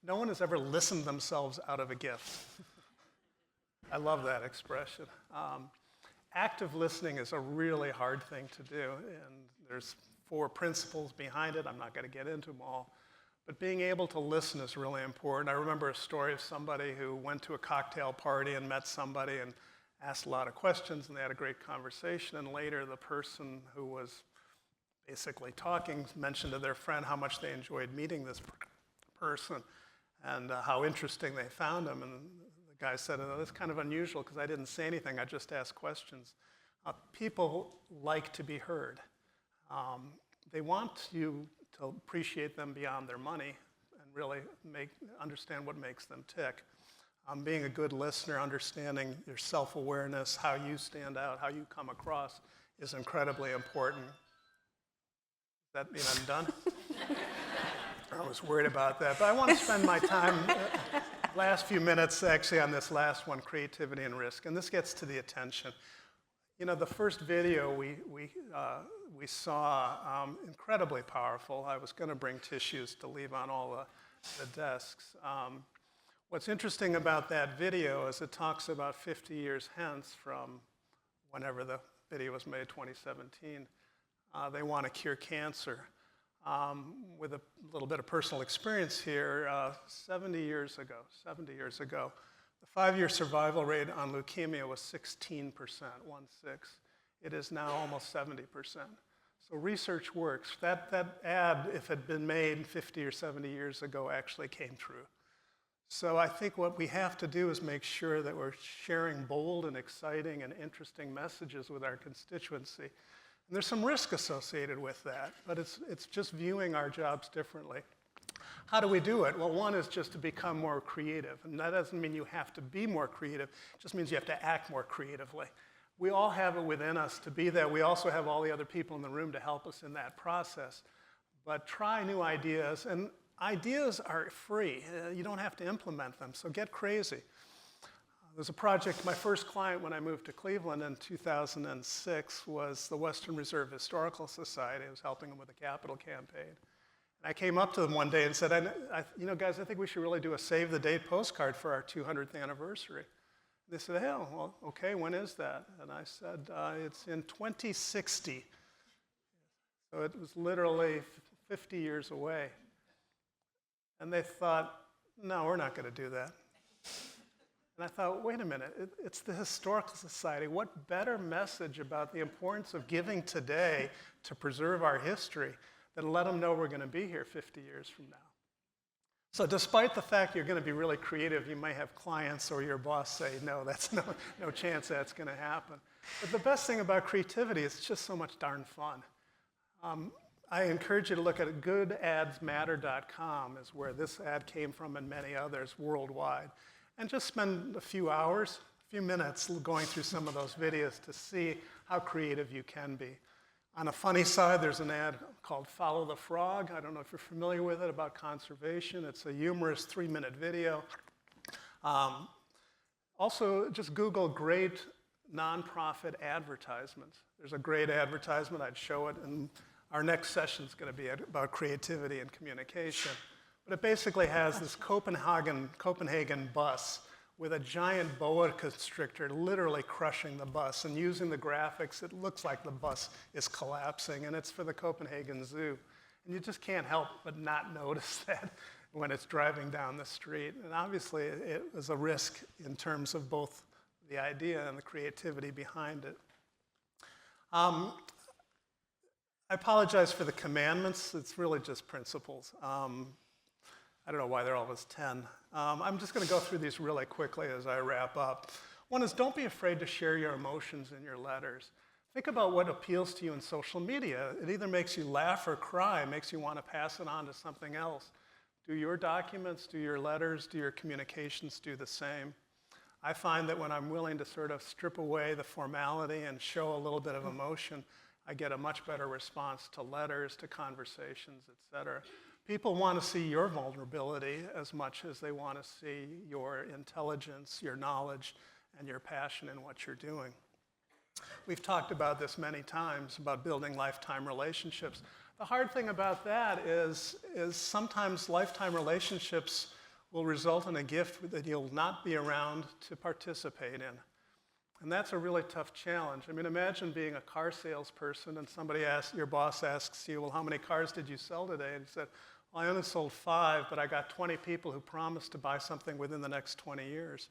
No one has ever listened themselves out of a gift. I love that expression. Active listening is a really hard thing to do, and there's 4 principles behind it. I'm not going to get into them all. But being able to listen is really important. I remember a story of somebody who went to a cocktail party and met somebody and asked a lot of questions, and they had a great conversation. And later, the person who was basically talking mentioned to their friend how much they enjoyed meeting this person and how interesting they found him. And the guy said, oh, that's kind of unusual because I didn't say anything, I just asked questions. People like to be heard. They want you to appreciate them beyond their money and really understand what makes them tick. Being a good listener, understanding your self-awareness, how you stand out, how you come across is incredibly important. Does that mean I'm done? I was worried about that, but I want to spend my time, last few minutes actually on this last one, creativity and risk, and this gets to the attention. You know, the first video we saw, incredibly powerful. I was going to bring tissues to leave on all the desks. What's interesting about that video is it talks about 50 years hence from whenever the video was made, 2017. They want to cure cancer. With a little bit of personal experience here, 70 years ago, the 5-year survival rate on leukemia was 16%, 1-6. It is now almost 70%. So research works. That ad, if it had been made 50 or 70 years ago, actually came true. So I think what we have to do is make sure that we're sharing bold and exciting and interesting messages with our constituency. And there's some risk associated with that, but it's just viewing our jobs differently. How do we do it? Well, one is just to become more creative. And that doesn't mean you have to be more creative. It just means you have to act more creatively. We all have it within us to be that. We also have all the other people in the room to help us in that process. But try new ideas. And ideas are free. You don't have to implement them, so get crazy. There's a project, my first client when I moved to Cleveland in 2006 was the Western Reserve Historical Society. I was helping them with a capital campaign. And I came up to them one day and said, you know, guys, I think we should really do a save the date postcard for our 200th anniversary. They said, hell, well, okay, when is that? And I said, it's in 2060. So it was literally 50 years away. And they thought, no, we're not going to do that. And I thought, wait a minute, it's the Historical Society. What better message about the importance of giving today to preserve our history than let them know we're going to be here 50 years from now? So despite the fact you're going to be really creative, you might have clients or your boss say, no, that's no chance that's going to happen. But the best thing about creativity is it's just so much darn fun. I encourage you to look at goodadsmatter.com is where this ad came from and many others worldwide. And just spend a few hours, a few minutes going through some of those videos to see how creative you can be. On a funny side, there's an ad called Follow the Frog. I don't know if you're familiar with it, about conservation. It's a humorous 3-minute video. Also, just Google great nonprofit advertisements. There's a great advertisement. I'd show it, and our next session is going to be about creativity and communication. But it basically has this Copenhagen bus with a giant boa constrictor literally crushing the bus. And using the graphics, it looks like the bus is collapsing. And it's for the Copenhagen Zoo. And you just can't help but not notice that when it's driving down the street. And obviously, it was a risk in terms of both the idea and the creativity behind it. I apologize for the commandments. It's really just principles. I don't know why they're always 10. I'm just going to go through these really quickly as I wrap up. One is don't be afraid to share your emotions in your letters. Think about what appeals to you in social media. It either makes you laugh or cry, makes you want to pass it on to something else. Do your documents, do your letters, do your communications do the same. I find that when I'm willing to sort of strip away the formality and show a little bit of emotion, I get a much better response to letters, to conversations, et cetera. People want to see your vulnerability as much as they want to see your intelligence, your knowledge, and your passion in what you're doing. We've talked about this many times, about building lifetime relationships. The hard thing about that is sometimes lifetime relationships will result in a gift that you'll not be around to participate in. And that's a really tough challenge. I mean, imagine being a car salesperson and your boss asks you, well, how many cars did you sell today? And you said, well, I only sold 5, but I got 20 people who promised to buy something within the next 20 years.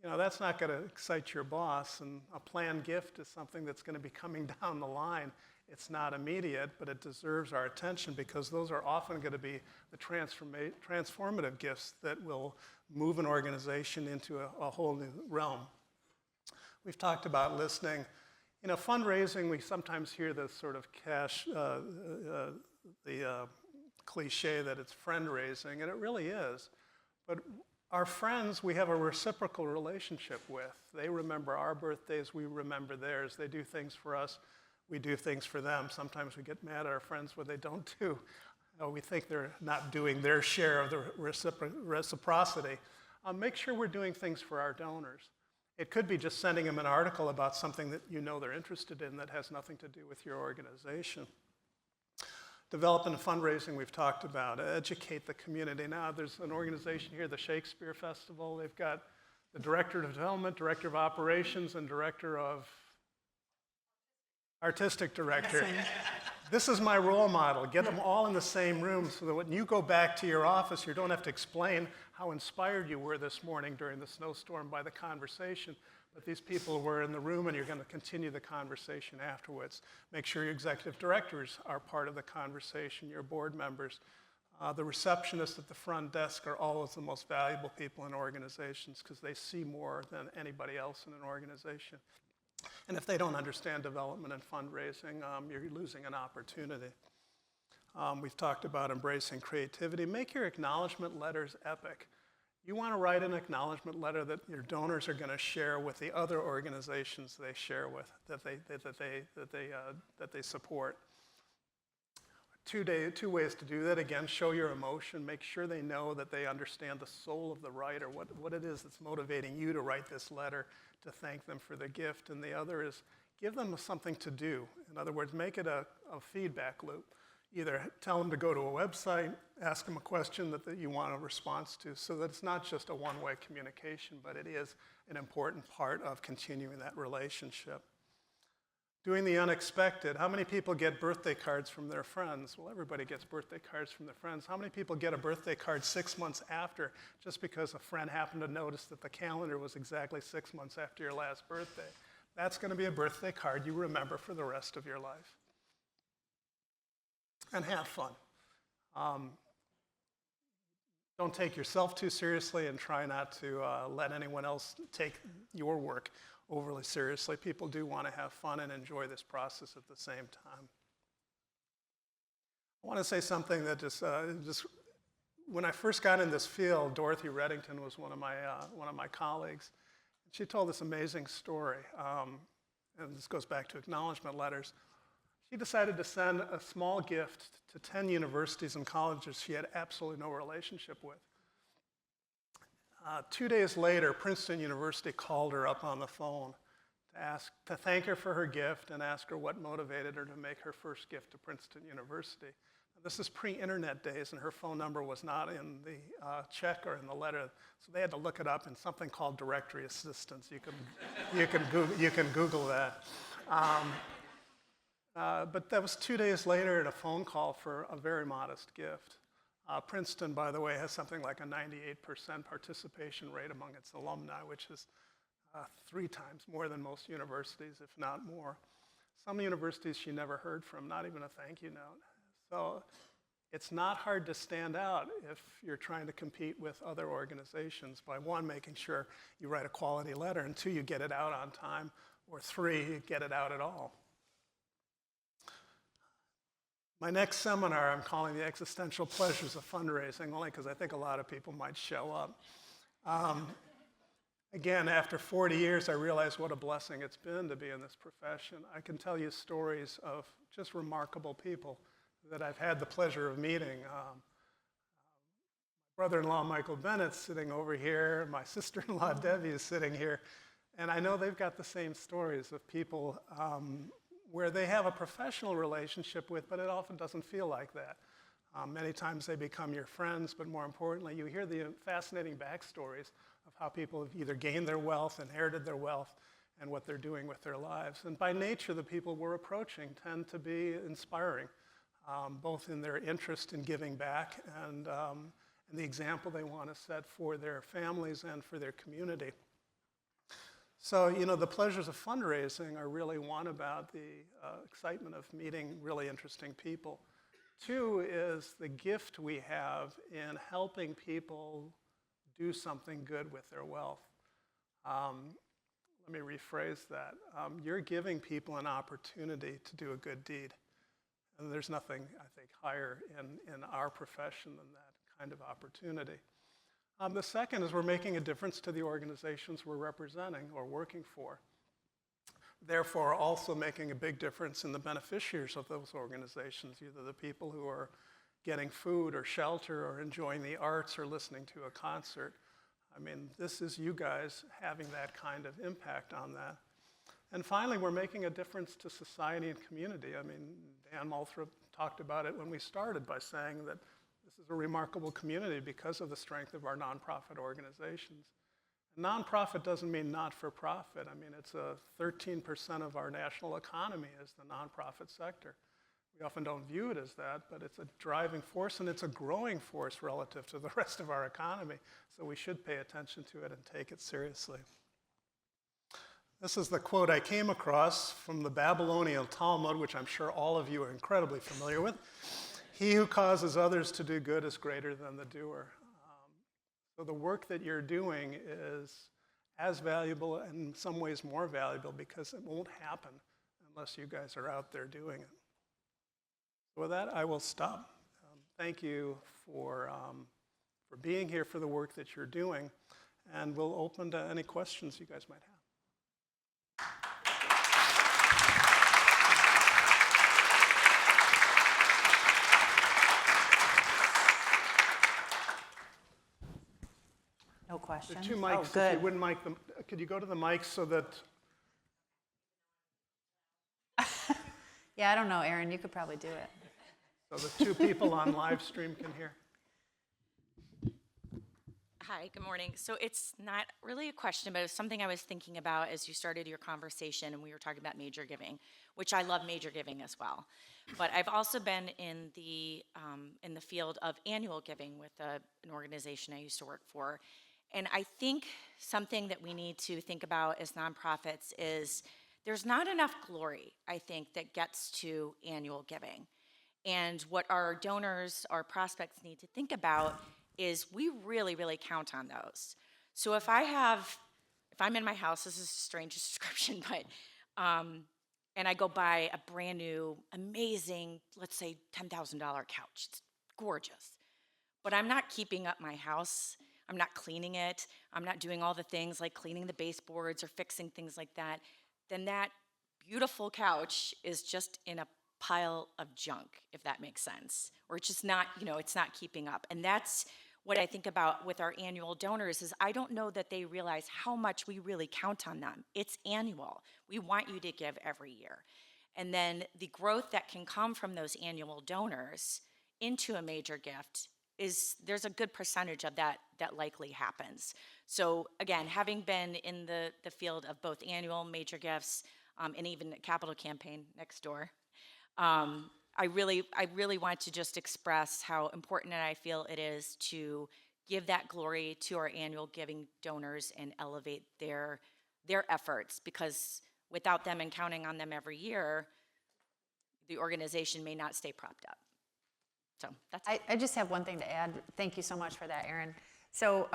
You know, that's not going to excite your boss, and a planned gift is something that's going to be coming down the line. It's not immediate, but it deserves our attention because those are often going to be the transformative gifts that will move an organization into a whole new realm. We've talked about listening. You know, fundraising, we sometimes hear this sort of cliche that it's friend raising, and it really is. But our friends, we have a reciprocal relationship with. They remember our birthdays, we remember theirs. They do things for us, we do things for them. Sometimes we get mad at our friends when they don't do. We think they're not doing their share of the reciprocity. Make sure we're doing things for our donors. It could be just sending them an article about something that you know they're interested in that has nothing to do with your organization. Development and fundraising we've talked about. Educate the community. Now there's an organization here, the Shakespeare Festival. They've got the Director of Development, Director of Operations, and Director of Artistic Director. This is my role model. Get them all in the same room so that when you go back to your office, you don't have to explain how inspired you were this morning during the snowstorm by the conversation. But these people were in the room and you're going to continue the conversation afterwards. Make sure your executive directors are part of the conversation, your board members. The receptionists at the front desk are always the most valuable people in organizations because they see more than anybody else in an organization. And if they don't understand development and fundraising, you're losing an opportunity. We've talked about embracing creativity. Make your acknowledgement letters epic. You want to write an acknowledgement letter that your donors are going to share with the other organizations they share with, that they support. Two ways to do that. Again, show your emotion. Make sure they know that they understand the soul of the writer, what it is that's motivating you to write this letter, to thank them for the gift. And the other is give them something to do. In other words, make it a feedback loop. Either tell them to go to a website, ask them a question that you want a response to, so that it's not just a one-way communication, but it is an important part of continuing that relationship. Doing the unexpected. How many people get birthday cards from their friends? Well, everybody gets birthday cards from their friends. How many people get a birthday card 6 months after just because a friend happened to notice that the calendar was exactly 6 months after your last birthday? That's going to be a birthday card you remember for the rest of your life. And have fun. Don't take yourself too seriously and try not to let anyone else take your work overly seriously. People do want to have fun and enjoy this process at the same time. I want to say something that just when I first got in this field, Dorothy Reddington was one of my colleagues. She told this amazing story, and this goes back to acknowledgement letters. She decided to send a small gift to 10 universities and colleges she had absolutely no relationship with. 2 days later, Princeton University called her up on the phone to thank her for her gift and ask her what motivated her to make her first gift to Princeton University. Now, this is pre-internet days, and her phone number was not in the check or in the letter, so they had to look it up in something called directory assistance. You can Google that. But that was 2 days later at a phone call for a very modest gift. Princeton, by the way, has something like a 98% participation rate among its alumni, which is 3 times more than most universities, if not more. Some universities she never heard from, not even a thank you note. So it's not hard to stand out if you're trying to compete with other organizations by 1, making sure you write a quality letter, and 2, you get it out on time, or 3, you get it out at all. My next seminar I'm calling The Existential Pleasures of Fundraising, only because I think a lot of people might show up. Again, after 40 years, I realized what a blessing it's been to be in this profession. I can tell you stories of just remarkable people that I've had the pleasure of meeting. Brother-in-law Michael Bennett's sitting over here. My sister-in-law Debbie is sitting here. And I know they've got the same stories of people where they have a professional relationship with, but it often doesn't feel like that. Many times they become your friends, but more importantly, you hear the fascinating backstories of how people have either gained their wealth, inherited their wealth, and what they're doing with their lives. And by nature, the people we're approaching tend to be inspiring, both in their interest in giving back and the example they want to set for their families and for their community. So, you know, the pleasures of fundraising are really, one, about the excitement of meeting really interesting people. Two is the gift we have in helping people do something good with their wealth. Let me rephrase that. You're giving people an opportunity to do a good deed. And there's nothing, I think, higher in our profession than that kind of opportunity. The second is we're making a difference to the organizations we're representing or working for. Therefore, also making a big difference in the beneficiaries of those organizations, either the people who are getting food or shelter or enjoying the arts or listening to a concert. I mean, this is you guys having that kind of impact on that. And finally, we're making a difference to society and community. I mean, Dan Mansoor talked about it when we started by saying that this is a remarkable community because of the strength of our nonprofit organizations. Nonprofit doesn't mean not-for-profit. I mean, it's 13% of our national economy is the nonprofit sector. We often don't view it as that, but it's a driving force, and it's a growing force relative to the rest of our economy. So we should pay attention to it and take it seriously. This is the quote I came across from the Babylonian Talmud, which I'm sure all of you are incredibly familiar with. He who causes others to do good is greater than the doer. So the work that you're doing is as valuable and in some ways more valuable because it won't happen unless you guys are out there doing it. So with that, I will stop. Thank you for being here, for the work that you're doing, and we'll open to any questions you guys might have. No questions? The two mics, Oh, good. if you wouldn't mic them, could you go to the mics so that... Yeah, I don't know, Aaron, you could probably do it. So the two people on live stream can hear. Hi, good morning. So it's not really a question, but it's something I was thinking about as you started your conversation and we were talking about major giving, which I love major giving as well. But I've also been in the field of annual giving with an organization I used to work for. And I think something that we need to think about as nonprofits is there's not enough glory, I think, that gets to annual giving. And what our donors, our prospects need to think about is we really, really count on those. So if I'm in my house, this is a strange description, but, and I go buy a brand new, amazing, let's say $10,000 couch, it's gorgeous, but I'm not keeping up my house, I'm not cleaning it, I'm not doing all the things like cleaning the baseboards or fixing things like that, then that beautiful couch is just in a pile of junk, if that makes sense. Or it's just not, it's not keeping up. And that's what I think about with our annual donors is I don't know that they realize how much we really count on them. It's annual. We want you to give every year. And then the growth that can come from those annual donors into a major gift there's a good percentage of that likely happens. So again, having been in the field of both annual major gifts and even a capital campaign next door, I really want to just express how important I feel it is to give that glory to our annual giving donors and elevate their efforts, because without them and counting on them every year, the organization may not stay propped up. So that's it. I just have one thing to add. Thank you so much for that, Erin. So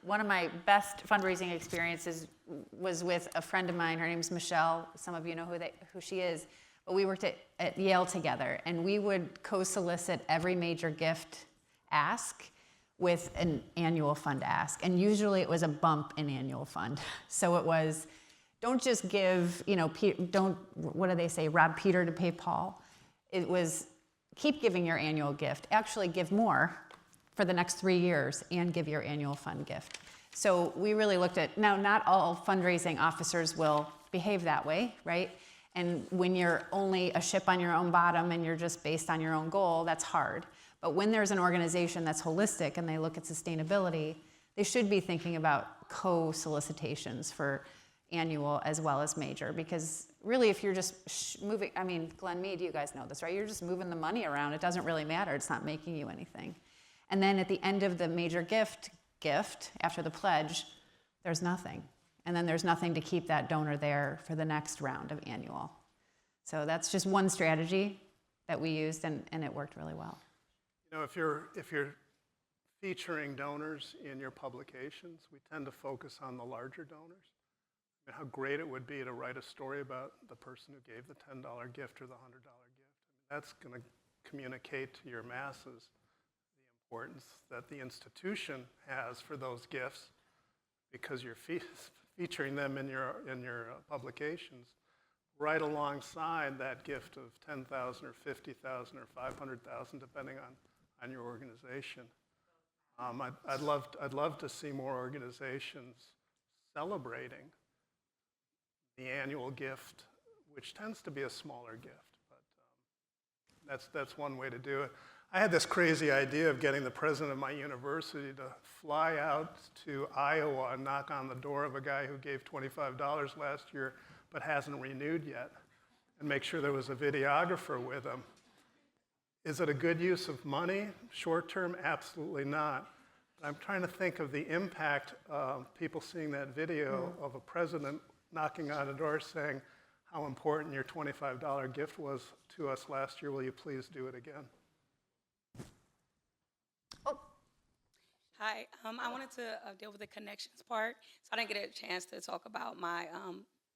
one of my best fundraising experiences was with a friend of mine. Her name's Michelle. Some of you know who she is. But we worked at Yale together, and we would co-solicit every major gift ask with an annual fund ask. And usually it was a bump in annual fund. So it was, don't just give, what do they say, rob Peter to pay Paul. It was, keep giving your annual gift. Actually give more for the next 3 years and give your annual fund gift. So we really looked at, now not all fundraising officers will behave that way, right? And when you're only a ship on your own bottom and you're just based on your own goal, that's hard. But when there's an organization that's holistic and they look at sustainability, they should be thinking about co-solicitations for annual as well as major. Because really, if you're just moving, I mean, Glen Mead, you guys know this, right? You're just moving the money around. It doesn't really matter. It's not making you anything. And then at the end of the major gift, after the pledge, there's nothing. And then there's nothing to keep that donor there for the next round of annual. So that's just one strategy that we used, and it worked really well. You know, if you're featuring donors in your publications, we tend to focus on the larger donors. And how great it would be to write a story about the person who gave the $10 gift or the $100 gift. I mean, that's going to communicate to your masses the importance that the institution has for those gifts, because you're featuring them in your publications, right alongside that gift of $10,000 or $50,000 or $500,000, depending on your organization. I'd love to see more organizations celebrating the annual gift, which tends to be a smaller gift, but that's one way to do it. I had this crazy idea of getting the president of my university to fly out to Iowa and knock on the door of a guy who gave $25 last year but hasn't renewed yet, and make sure there was a videographer with him. Is it a good use of money? Short term, absolutely not. But I'm trying to think of the impact of people seeing that video of a president knocking on a door saying how important your $25 gift was to us last year. Will you please do it again? Hi, I wanted to deal with the connections part. So I didn't get a chance to talk about my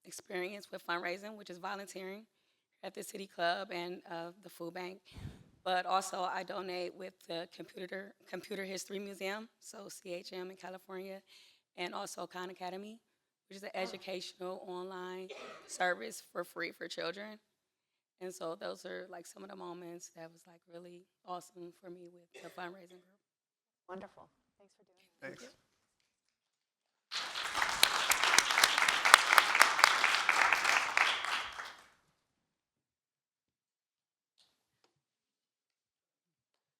experience with fundraising, which is volunteering at the City Club and the Food Bank. But also I donate with the Computer History Museum, so CHM in California, and also Khan Academy, which is an educational online service for free for children. And so those are like some of the moments that was like really awesome for me with the fundraising group. Wonderful. Thanks for doing that. Thanks.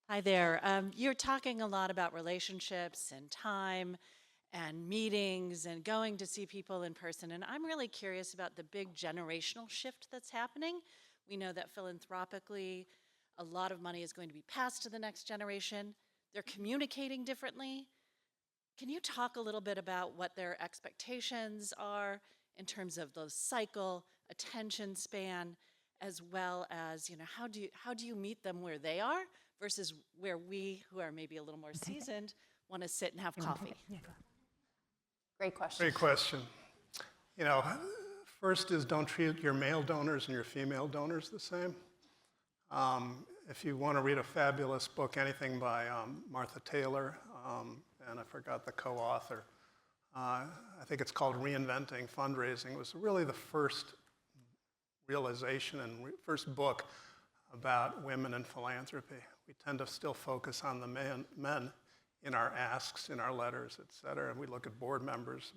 Hi there. You're talking a lot about relationships and time and meetings and going to see people in person. And I'm really curious about the big generational shift that's happening. We know that philanthropically, a lot of money is going to be passed to the next generation. They're communicating differently. Can you talk a little bit about what their expectations are in terms of the cycle, attention span, as well as, how do you meet them where they are versus where we, who are maybe a little more seasoned, want to sit and have coffee? Great question. Great question. First is don't treat your male donors and your female donors the same. If you want to read a fabulous book, anything by Martha Taylor, and I forgot the co-author, I think it's called Reinventing Fundraising. It was really the first realization and first book about women in philanthropy. We tend to still focus on the men in our asks, in our letters, et cetera, and we look at board members.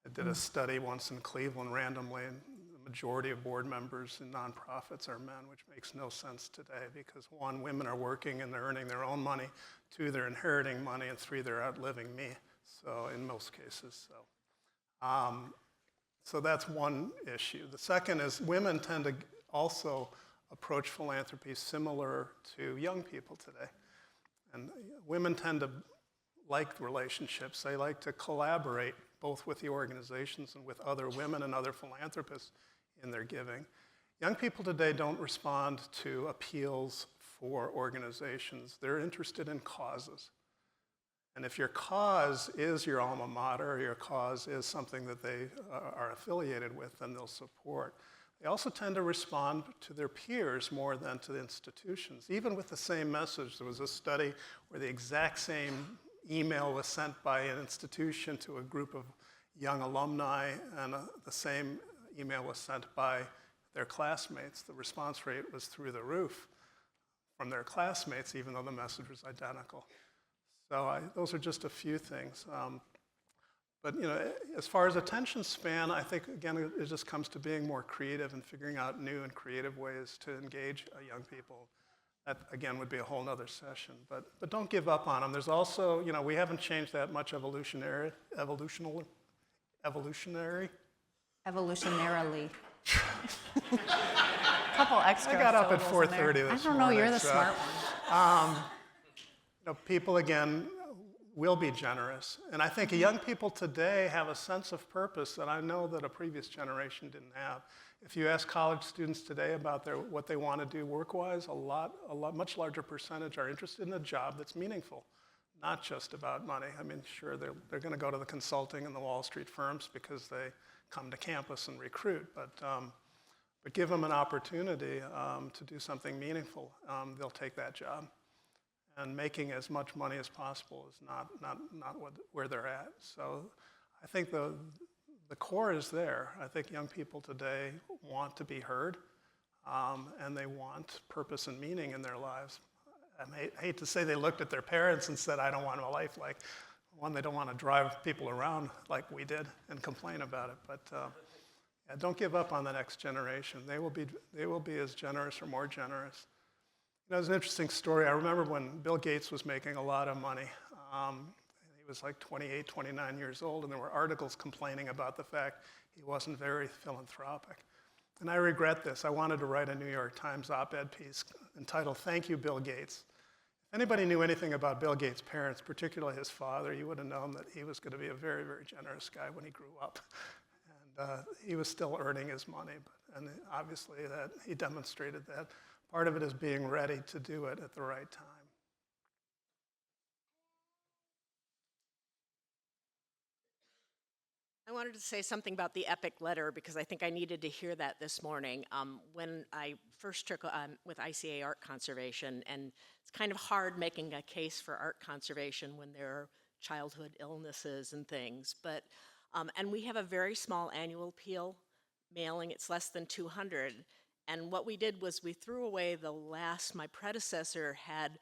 I did a study once in Cleveland randomly, and the majority of board members in nonprofits are men, which makes no sense today because 1, women are working and they're earning their own money, 2, they're inheriting money, and 3, they're outliving me, so in most cases. So that's one issue. The second is women tend to also approach philanthropy similar to young people today. And women tend to like relationships. They like to collaborate both with the organizations and with other women and other philanthropists in their giving. Young people today don't respond to appeals for organizations. They're interested in causes. And if your cause is your alma mater, or your cause is something that they are affiliated with, then they'll support. They also tend to respond to their peers more than to the institutions. Even with the same message, there was a study where the exact same email was sent by an institution to a group of young alumni, and the same email was sent by their classmates. The response rate was through the roof from their classmates, even though the message was identical. So those are just a few things. But as far as attention span, I think, again, it just comes to being more creative and figuring out new and creative ways to engage young people. That, again, would be a whole other session. But don't give up on them. There's also, we haven't changed that much evolutionarily. Evolutionarily. Couple extra I got up at syllables in 4:30 there. this morning. I don't know, you're the smart one. People, again, will be generous. And I think young people today have a sense of purpose that I know that a previous generation didn't have. If you ask college students today about what they want to do work-wise, a much larger percentage are interested in a job that's meaningful, not just about money. I mean, sure, they're going to go to the consulting and the Wall Street firms because they come to campus and recruit, but give them an opportunity to do something meaningful. They'll take that job. And making as much money as possible is not where they're at. So I think the core is there. I think young people today want to be heard, and they want purpose and meaning in their lives. I hate to say they looked at their parents and said, I don't want a life like one. They don't want to drive people around like we did and complain about it. But don't give up on the next generation. They will be as generous or more generous. There's an interesting story. I remember when Bill Gates was making a lot of money. He was like 28, 29 years old, and there were articles complaining about the fact he wasn't very philanthropic. And I regret this. I wanted to write a New York Times op-ed piece entitled, "Thank You, Bill Gates." If anybody knew anything about Bill Gates' parents, particularly his father, you would have known that he was going to be a very, very generous guy when he grew up. And he was still earning his money, and obviously that he demonstrated that. Part of it is being ready to do it at the right time. I wanted to say something about the epic letter because I think I needed to hear that this morning. When I first took with ICA Art Conservation, and it's kind of hard making a case for art conservation when there are childhood illnesses and things, but and we have a very small annual appeal mailing. It's less than 200. And what we did was we threw away my predecessor had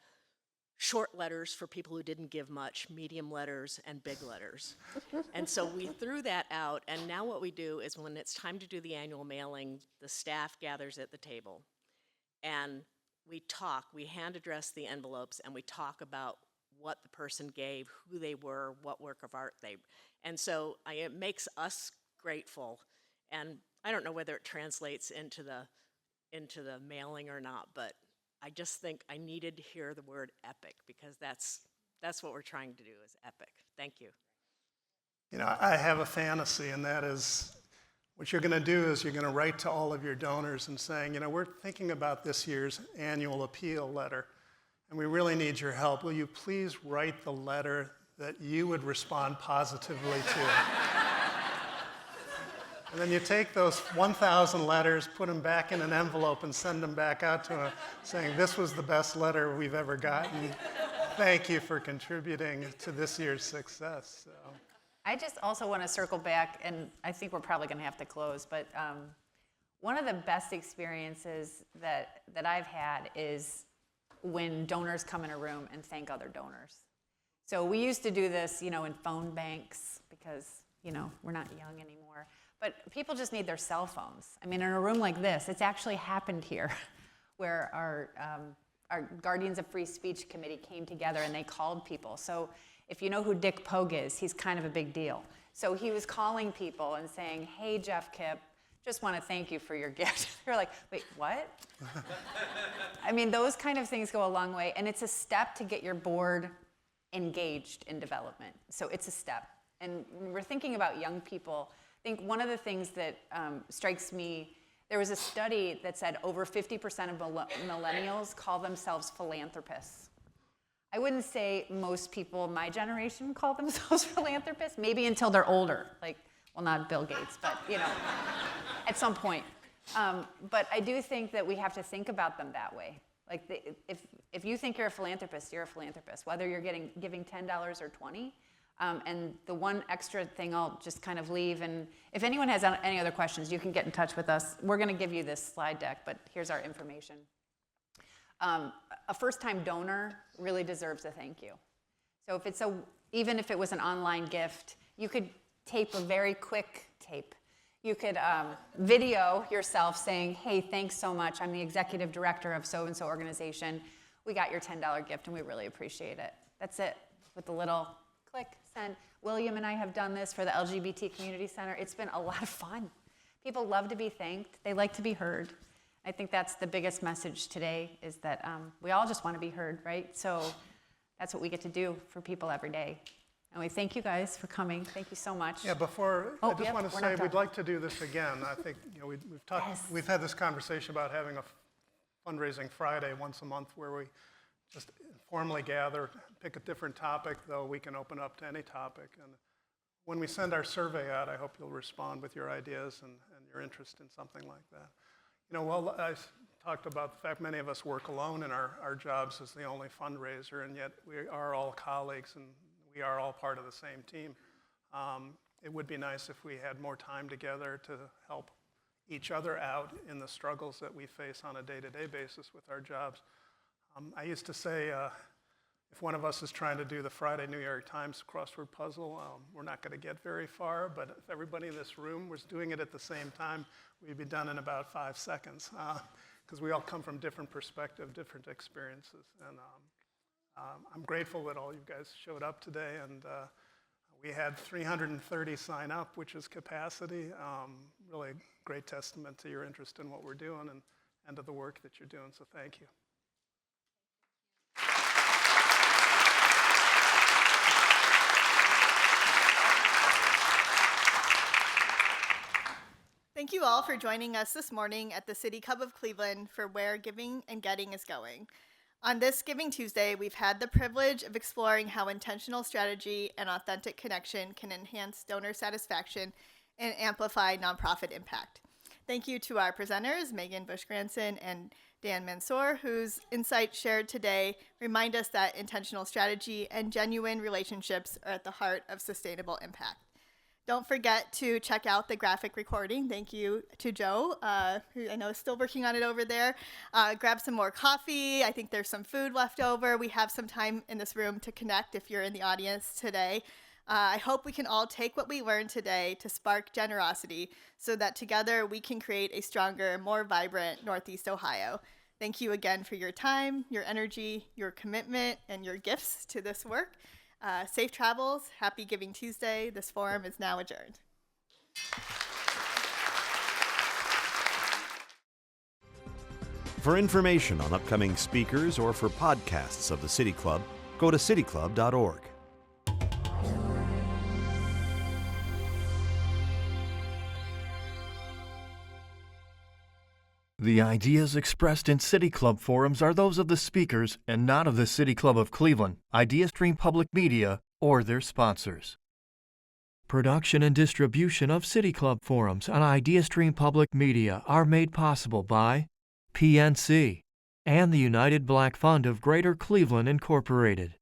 short letters for people who didn't give much, medium letters, and big letters. And so we threw that out, and now what we do is when it's time to do the annual mailing, the staff gathers at the table, and we hand address the envelopes, and we talk about what the person gave, who they were, what work of art and so it makes us grateful, and I don't know whether it translates into the mailing or not, but I just think I needed to hear the word epic because that's what we're trying to do is epic. Thank you. I have a fantasy, and that is what you're going to do is you're going to write to all of your donors and saying, we're thinking about this year's annual appeal letter, and we really need your help. Will you please write the letter that you would respond positively to? And then you take those 1,000 letters, put them back in an envelope, and send them back out to them saying, this was the best letter we've ever gotten. Thank you for contributing to this year's success. So. I just also want to circle back, and I think we're probably going to have to close, but one of the best experiences that I've had is when donors come in a room and thank other donors. So we used to do this, in phone banks because, we're not young anymore. But people just need their cell phones. I mean, in a room like this, it's actually happened here, where our Guardians of Free Speech Committee came together and they called people. So if you know who Dick Pogue is, he's kind of a big deal. So he was calling people and saying, hey, Jeff Kipp, just want to thank you for your gift. They're like, wait, what? I mean, those kind of things go a long way, and it's a step to get your board engaged in development. So it's a step. And when we're thinking about young people, I think one of the things that strikes me, there was a study that said over 50% of millennials call themselves philanthropists. I wouldn't say most people in my generation call themselves philanthropists, maybe until they're older, well, not Bill Gates, but, at some point. But I do think that we have to think about them that way. Like if you think you're a philanthropist, you're a philanthropist, whether you're giving $10 or $20. And the one extra thing I'll just kind of leave, and if anyone has any other questions, you can get in touch with us. We're going to give you this slide deck, but here's our information. A first-time donor really deserves a thank you. So if it's even if it was an online gift, you could tape a very quick tape. You could video yourself saying, hey, thanks so much. I'm the executive director of so-and-so organization. We got your $10 gift, and we really appreciate it. That's it, with the little click, send. William and I have done this for the LGBT Community Center. It's been a lot of fun. People love to be thanked. They like to be heard. I think that's the biggest message today, is that we all just want to be heard, right? So that's what we get to do for people every day. And we thank you guys for coming. Thank you so much. Yeah, I just want to say we'd like to do this again. I think we've had this conversation about having a fundraising Friday once a month where we just informally gather, pick a different topic, though we can open up to any topic. And when we send our survey out, I hope you'll respond with your ideas and your interest in something like that. Well, I talked about the fact many of us work alone in our jobs as the only fundraiser, and yet we are all colleagues and we are all part of the same team. It would be nice if we had more time together to help each other out in the struggles that we face on a day-to-day basis with our jobs. I used to say, if one of us is trying to do the Friday New York Times crossword puzzle, we're not going to get very far, but if everybody in this room was doing it at the same time, we'd be done in about 5 seconds, because we all come from different perspectives, different experiences. And I'm grateful that all you guys showed up today, and we had 330 sign up, which is capacity. Really great testament to your interest in what we're doing and to the work that you're doing, so thank you. Thank you all for joining us this morning at the City Club of Cleveland for Where Giving and Getting is Going. On this Giving Tuesday, we've had the privilege of exploring how intentional strategy and authentic connection can enhance donor satisfaction and amplify nonprofit impact. Thank you to our presenters, Megan Bush Granson and Dan Mansoor, whose insights shared today remind us that intentional strategy and genuine relationships are at the heart of sustainable impact. Don't forget to check out the graphic recording. Thank you to Joe, who I know is still working on it over there. Grab some more coffee. I think there's some food left over. We have some time in this room to connect if you're in the audience today. I hope we can all take what we learned today to spark generosity so that together we can create a stronger, more vibrant Northeast Ohio. Thank you again for your time, your energy, your commitment, and your gifts to this work. Safe travels. Happy Giving Tuesday. This forum is now adjourned. For information on upcoming speakers or for podcasts of the City Club, go to cityclub.org. The ideas expressed in City Club forums are those of the speakers and not of the City Club of Cleveland, IdeaStream Public Media, or their sponsors. Production and distribution of City Club forums on IdeaStream Public Media are made possible by PNC and the United Black Fund of Greater Cleveland, Incorporated.